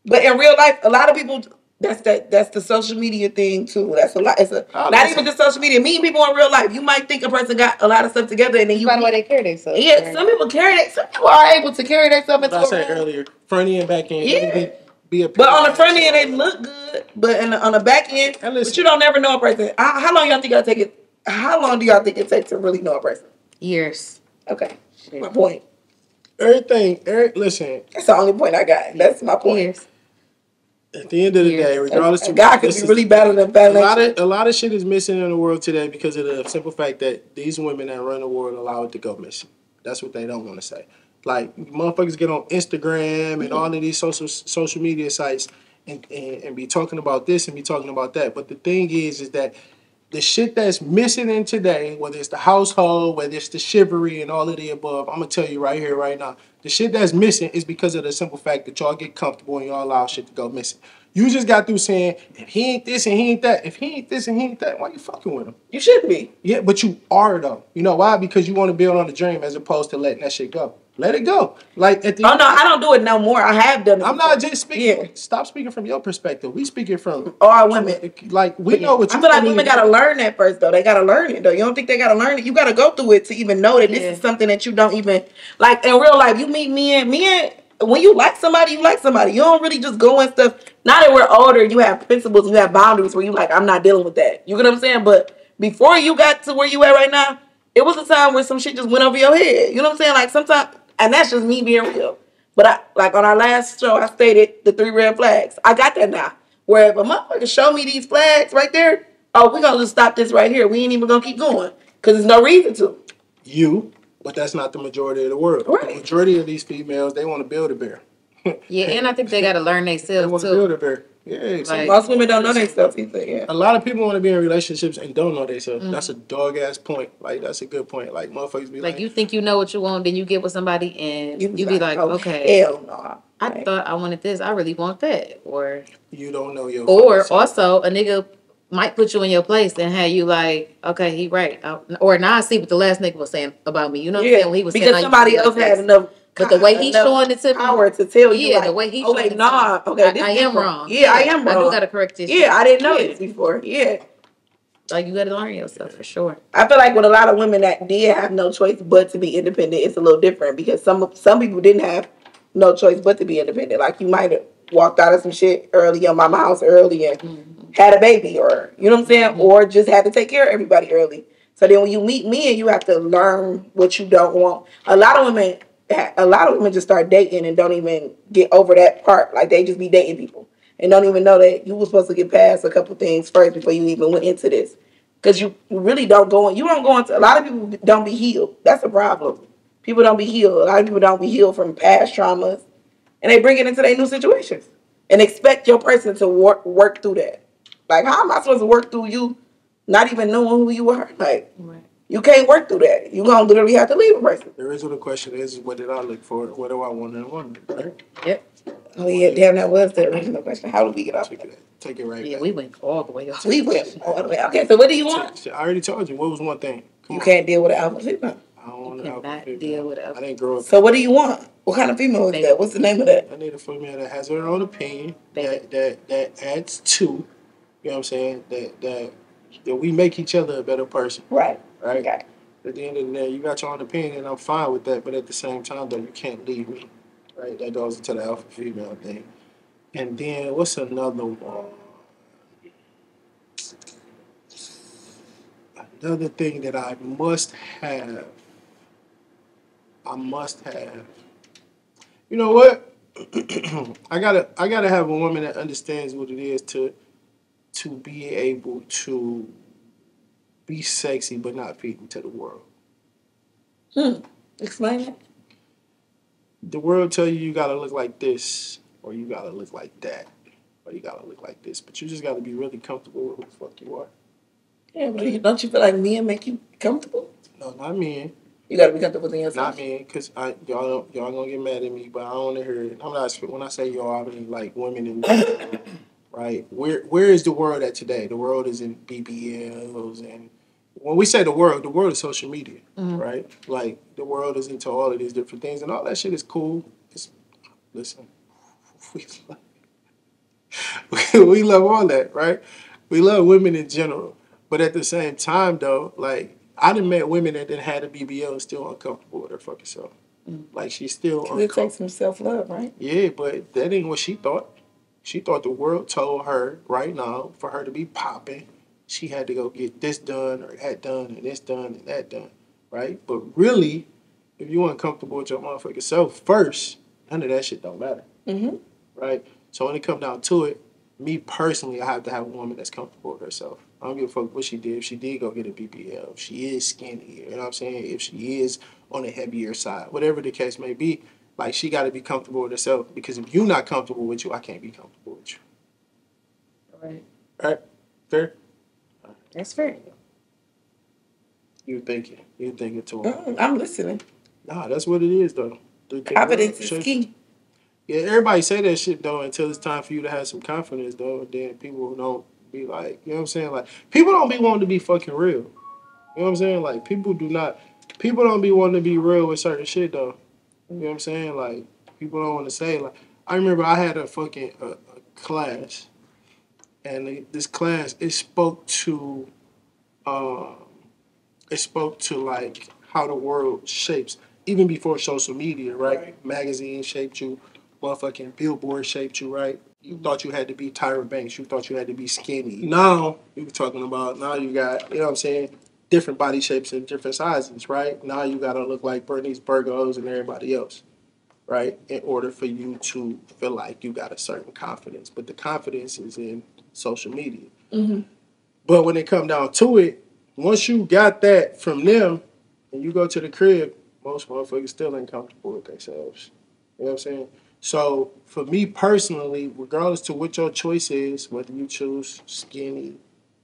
But in real life, a lot of people, that's the social media thing too. That's a lot. It's not even just social media. Meeting people in real life, you might think a person got a lot of stuff together, and then you By the way, they carry themselves. yeah, some people carry that. Some people are able to carry themselves into I a said room. earlier, front end, back end. Yeah. Be a But on the front end, they look good. But on the back end, And listen. but you don't never know a person. How long y'all think y'all take it? How long do y'all think it takes to really know a person? Years. Okay, my point. Listen, That's the only point I got. That's my point. Years. at the end of the Yeah. day, regardless A of guy could be really bad at that. a lot of shit is missing in the world today because of the simple fact that these women that run the world allow it to go missing. That's what they don't want to say. Like motherfuckers get on Instagram and all of these social media sites and be talking about this and be talking about that. But the thing is that the shit that's missing in today, whether it's the household, whether it's the chivalry and all of the above, I'm gonna tell you right here, right now, the shit that's missing is because of the simple fact that y'all get comfortable and y'all allow shit to go missing. You just got through saying, if he ain't this and he ain't that, if he ain't this and he ain't that, why you fucking with him? You shouldn't be. Yeah, but you are though. You know why? Because you want to build on the dream as opposed to letting that shit go. Let it go. Like at the Oh no, I don't do it no more. I have done it. I'm before. not just speaking. Yeah. Stop speaking from your perspective. We speaking from All women. Like we know what you. I feel like women gotta learn that first though. They gotta learn it though. You don't think they gotta learn it? You gotta go through it to even know that this is something that you don't even like in real life. You meet me and when you like somebody, you like somebody. You don't really just go and stuff. Now that we're older, you have principles and you have boundaries where you like, I'm not dealing with that. You get what I'm saying? But before you got to where you at right now, it was a time where some shit just went over your head. You know what I'm saying? Like sometimes, and that's just me being real. But I like on our last show, I stated the 3 red flags. I got that now. Where if a motherfucker show me these flags right there, oh, we're gonna just stop this right here. We ain't even gonna keep going. Cause there's no reason to. But that's not the majority of the world. Right. The majority of these females, they want to build a bear. Yeah, and I think they gotta learn They themselves want to build too. a bear. Yeah, exactly. Most women don't know their stuff either. Yeah. A lot of people want to be in relationships and don't know themselves. That's a dog ass point. Like that's a good point. Like motherfuckers be like, Like you think you know what you want, then you get with somebody and you be like, oh, okay, hell no. I thought I wanted this, I really want that, or you don't know your. or fucking self. also a nigga might put you in your place and have you like, okay, he right, or now I see what the last nigga was saying about me. You know what I'm saying? When he was because saying, somebody else had enough. but the way he's showing it to me, power to tell you, yeah, like, the way he's oh showing wait, it nah, to me, okay, this I am different. wrong. Yeah, I am wrong. I do gotta correct this. Yeah, I didn't know Yeah. this before. Yeah. Like you gotta learn yourself for sure. I feel like with a lot of women that did have no choice but to be independent, it's a little different because some people didn't have no choice but to be independent. Like you might have walked out of some shit early on mama house early and had a baby, or you know what I'm saying, or just had to take care of everybody early. So then when you meet me and you have to learn what you don't want. A lot of women just start dating and don't even get over that part. Like they just be dating people and don't even know that you were supposed to get past a couple things first before you even went into this. Because you really don't go in. You don't go into. A lot of people don't be healed. That's a problem. People don't be healed. A lot of people don't be healed from past traumas, and they bring it into their new situations and expect your person to work through that. Like, how am I supposed to work through you, not even knowing who you are? Like, you can't work through that. You gonna literally have to leave a person. The original question is, what did I look for? What do I want in a woman? Right? Yep. Oh yeah, damn, that was the original question. How did we get off? Take it right Yeah, back. we went all the way off. We went all the way. Okay, so what do you want? I already told you. What was one thing? You can't deal with an alpha female. I don't want You an alpha cannot female. deal with I alpha. didn't grow up. So what do you want? What kind of female is that? What's the name of that? I need a female that has her own opinion, that adds to, you know what I'm saying, that we make each other a better person. Right. Right? Okay. At the end of the day, you got your own opinion, and I'm fine with that, but at the same time, though, you can't leave me. Right? That goes into the alpha female thing. And then, what's another one? Another thing that I must have. You know what? I gotta have a woman that understands what it is to be able to be sexy but not feed into the world. Explain it. The world tell you gotta look like this, or you gotta look like that, or you gotta look like this, but you just gotta be really comfortable with who the fuck you are. Yeah, but don't you feel like men make you comfortable? No, not men. You gotta be comfortable within yourself. Not men, because y'all gonna get mad at me, but I don't want to hear it. I'm not, when I say y'all, I mean like women in general, right? Where is the world at today? The world is in BBLs, and when we say the world is social media, right? Like the world is into all of these different things, and all that shit is cool. Listen, we love all that, right? We love women in general. But at the same time, though, like, I done met women that didn't have a BBL and still uncomfortable with her fucking self. Like, she's still uncomfortable. It takes some self-love, right? Yeah, but that ain't what she thought. She thought the world told her right now for her to be popping, she had to go get this done or that done and this done and that done, right? But really, if you uncomfortable with your motherfucking self first, none of that shit don't matter, right? So when it come down to it, me personally, I have to have a woman that's comfortable with herself. I don't give a fuck what she did. If she did go get a BBL, if she is skinny, you know what I'm saying? If she is on the heavier side, whatever the case may be, like, she got to be comfortable with herself. Because if you're not comfortable with you, I can't be comfortable with you. Right. Right? Fair? That's fair. You're thinking to her. I'm listening. Nah, that's what it is, though. Confidence is key. Yeah, everybody say that shit, though, until it's time for you to have some confidence, though. And then people don't be like, you know what I'm saying? Like, people don't be wanting to be fucking real. You know what I'm saying? Like, people don't be wanting to be real with certain shit, though. You know what I'm saying? Like, people don't want to say, like, I remember I had a fucking a class, and this class, it spoke to like how the world shapes, even before social media, right? Magazines shaped you, motherfucking Billboard shaped you, right? You thought you had to be Tyra Banks. You thought you had to be skinny. Now, you talking about, now you got, you know what I'm saying, different body shapes and different sizes, right? Now you got to look like Bernice Burgos and everybody else, right? In order for you to feel like you got a certain confidence. But the confidence is in social media. But when it come down to it, once you got that from them and you go to the crib, most motherfuckers still ain't comfortable with themselves. You know what I'm saying? So for me personally, regardless to what your choice is, whether you choose skinny,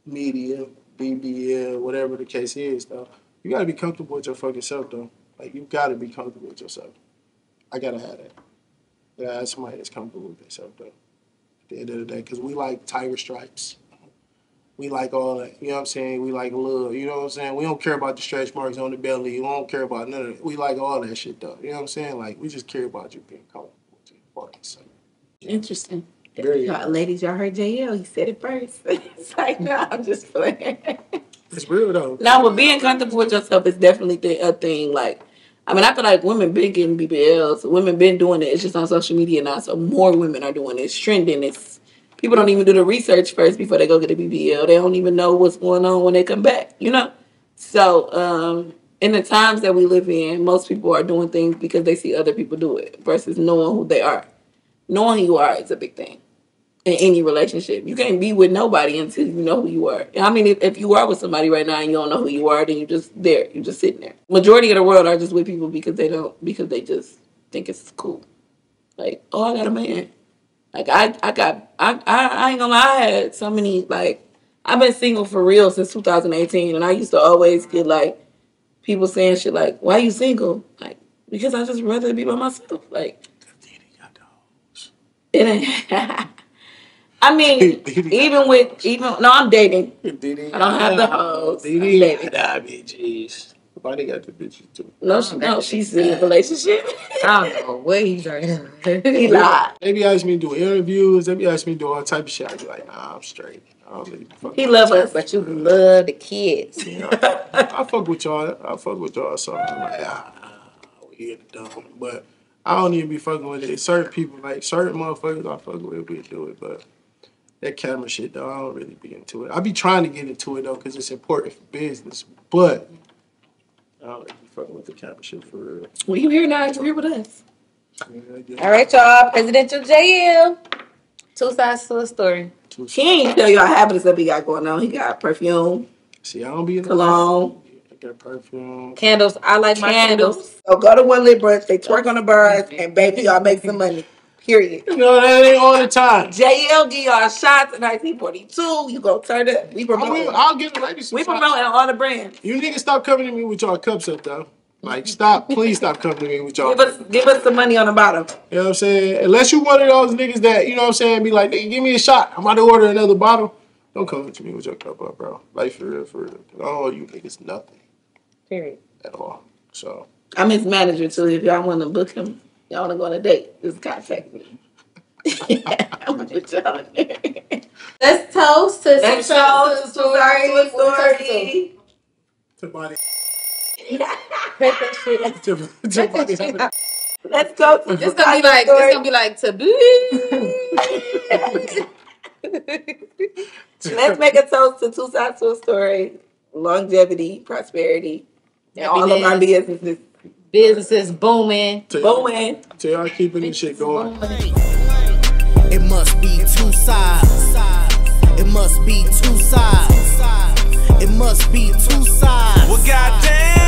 medium, BBL, whatever the case is, though, you gotta be comfortable with your fucking self, though. Like, you gotta be comfortable with yourself. I gotta have that. I gotta have somebody that's comfortable with themselves, though. At the end of the day, because we like tiger stripes. We like all that. You know what I'm saying? We like love. You know what I'm saying? We don't care about the stretch marks on the belly. We don't care about none of it. We like all that shit, though. You know what I'm saying? Like, we just care about you being comfortable with your fucking self. Interesting. Very Ladies, y'all heard JL. He said it first. It's like, no, I'm just playing. It's real, though. Now, with being comfortable with yourself is definitely a thing. Like, I mean, I feel like women been getting BBLs. Women been doing it. It's just on social media now. So more women are doing it. It's trending. People don't even do the research first before they go get a BBL. They don't even know what's going on when they come back, you know? So, in the times that we live in, most people are doing things because they see other people do it versus knowing who they are. Knowing who you are is a big thing in any relationship. You can't be with nobody until you know who you are. I mean, if you are with somebody right now and you don't know who you are, then you're just there. You're just sitting there. Majority of the world are just with people because they just think it's cool. Like, oh, I got a man. Like, I ain't gonna lie, I had so many, like, I've been single for real since 2018, and I used to always get, like, people saying shit like, why you single? Like, because I just rather be by myself. Like, it ain't. I mean, no, I'm dating. I don't have the hoes. I'm dating. Nah, jeez. Nobody got the bitches too. No, she's in a relationship. I don't know what he's trying. He lied. They be asking me to do interviews. They be asking me to do all type of shit. I be like, nah, I'm straight. I don't really fuck. He love us, But you love the kids. You know, I fuck with y'all. So I'm like, we get it done. But I don't even be fucking with it. Certain people, like certain motherfuckers I fuck with, we do it. But that camera shit, though, I don't really be into it. I be trying to get into it, though, because it's important for business. But I don't really be fucking with the camera shit for real. Well, you here now. You're here with us. Yeah. All right, y'all. Presidential JL. Two sides to a story. He ain't tell y'all half of the stuff he got going on. He got perfume. See, I don't be in cologne. I got perfume. Candles. I like my candles. So go to One Lit Brunch. They twerk on the bars, and baby, y'all make some money. Period. You know, that ain't all the time. JL give y'all shots in 1942. You go turn it. We promote. I'll give the ladies some We shots. promoting all the brands. You niggas stop coming to me with y'all cups up, though. Like, stop. Please stop coming to me with y'all. Give us some money on the bottom. You know what I'm saying? Unless you one of those niggas that, you know what I'm saying, be like, nigga, give me a shot. I'm about to order another bottle. Don't come to me with your cup up, bro. Like, for real, for real. I don't owe you niggas nothing. Period. At all. So. I'm his manager, too. If y'all want to book him, y'all want to go on a date, just contact me. I'm going to put y'all in there. Let's toast to Let's some toast to story. Somebody. Cut that shit. Let's go to It's gonna be like taboo. Let's make a toast to Two Sides to a Story, longevity, prosperity, and all of our businesses. Businesses booming. Booming. So y'all keeping this shit going. It must be two sides. It must be two sides. It must be two sides. Well, goddamn.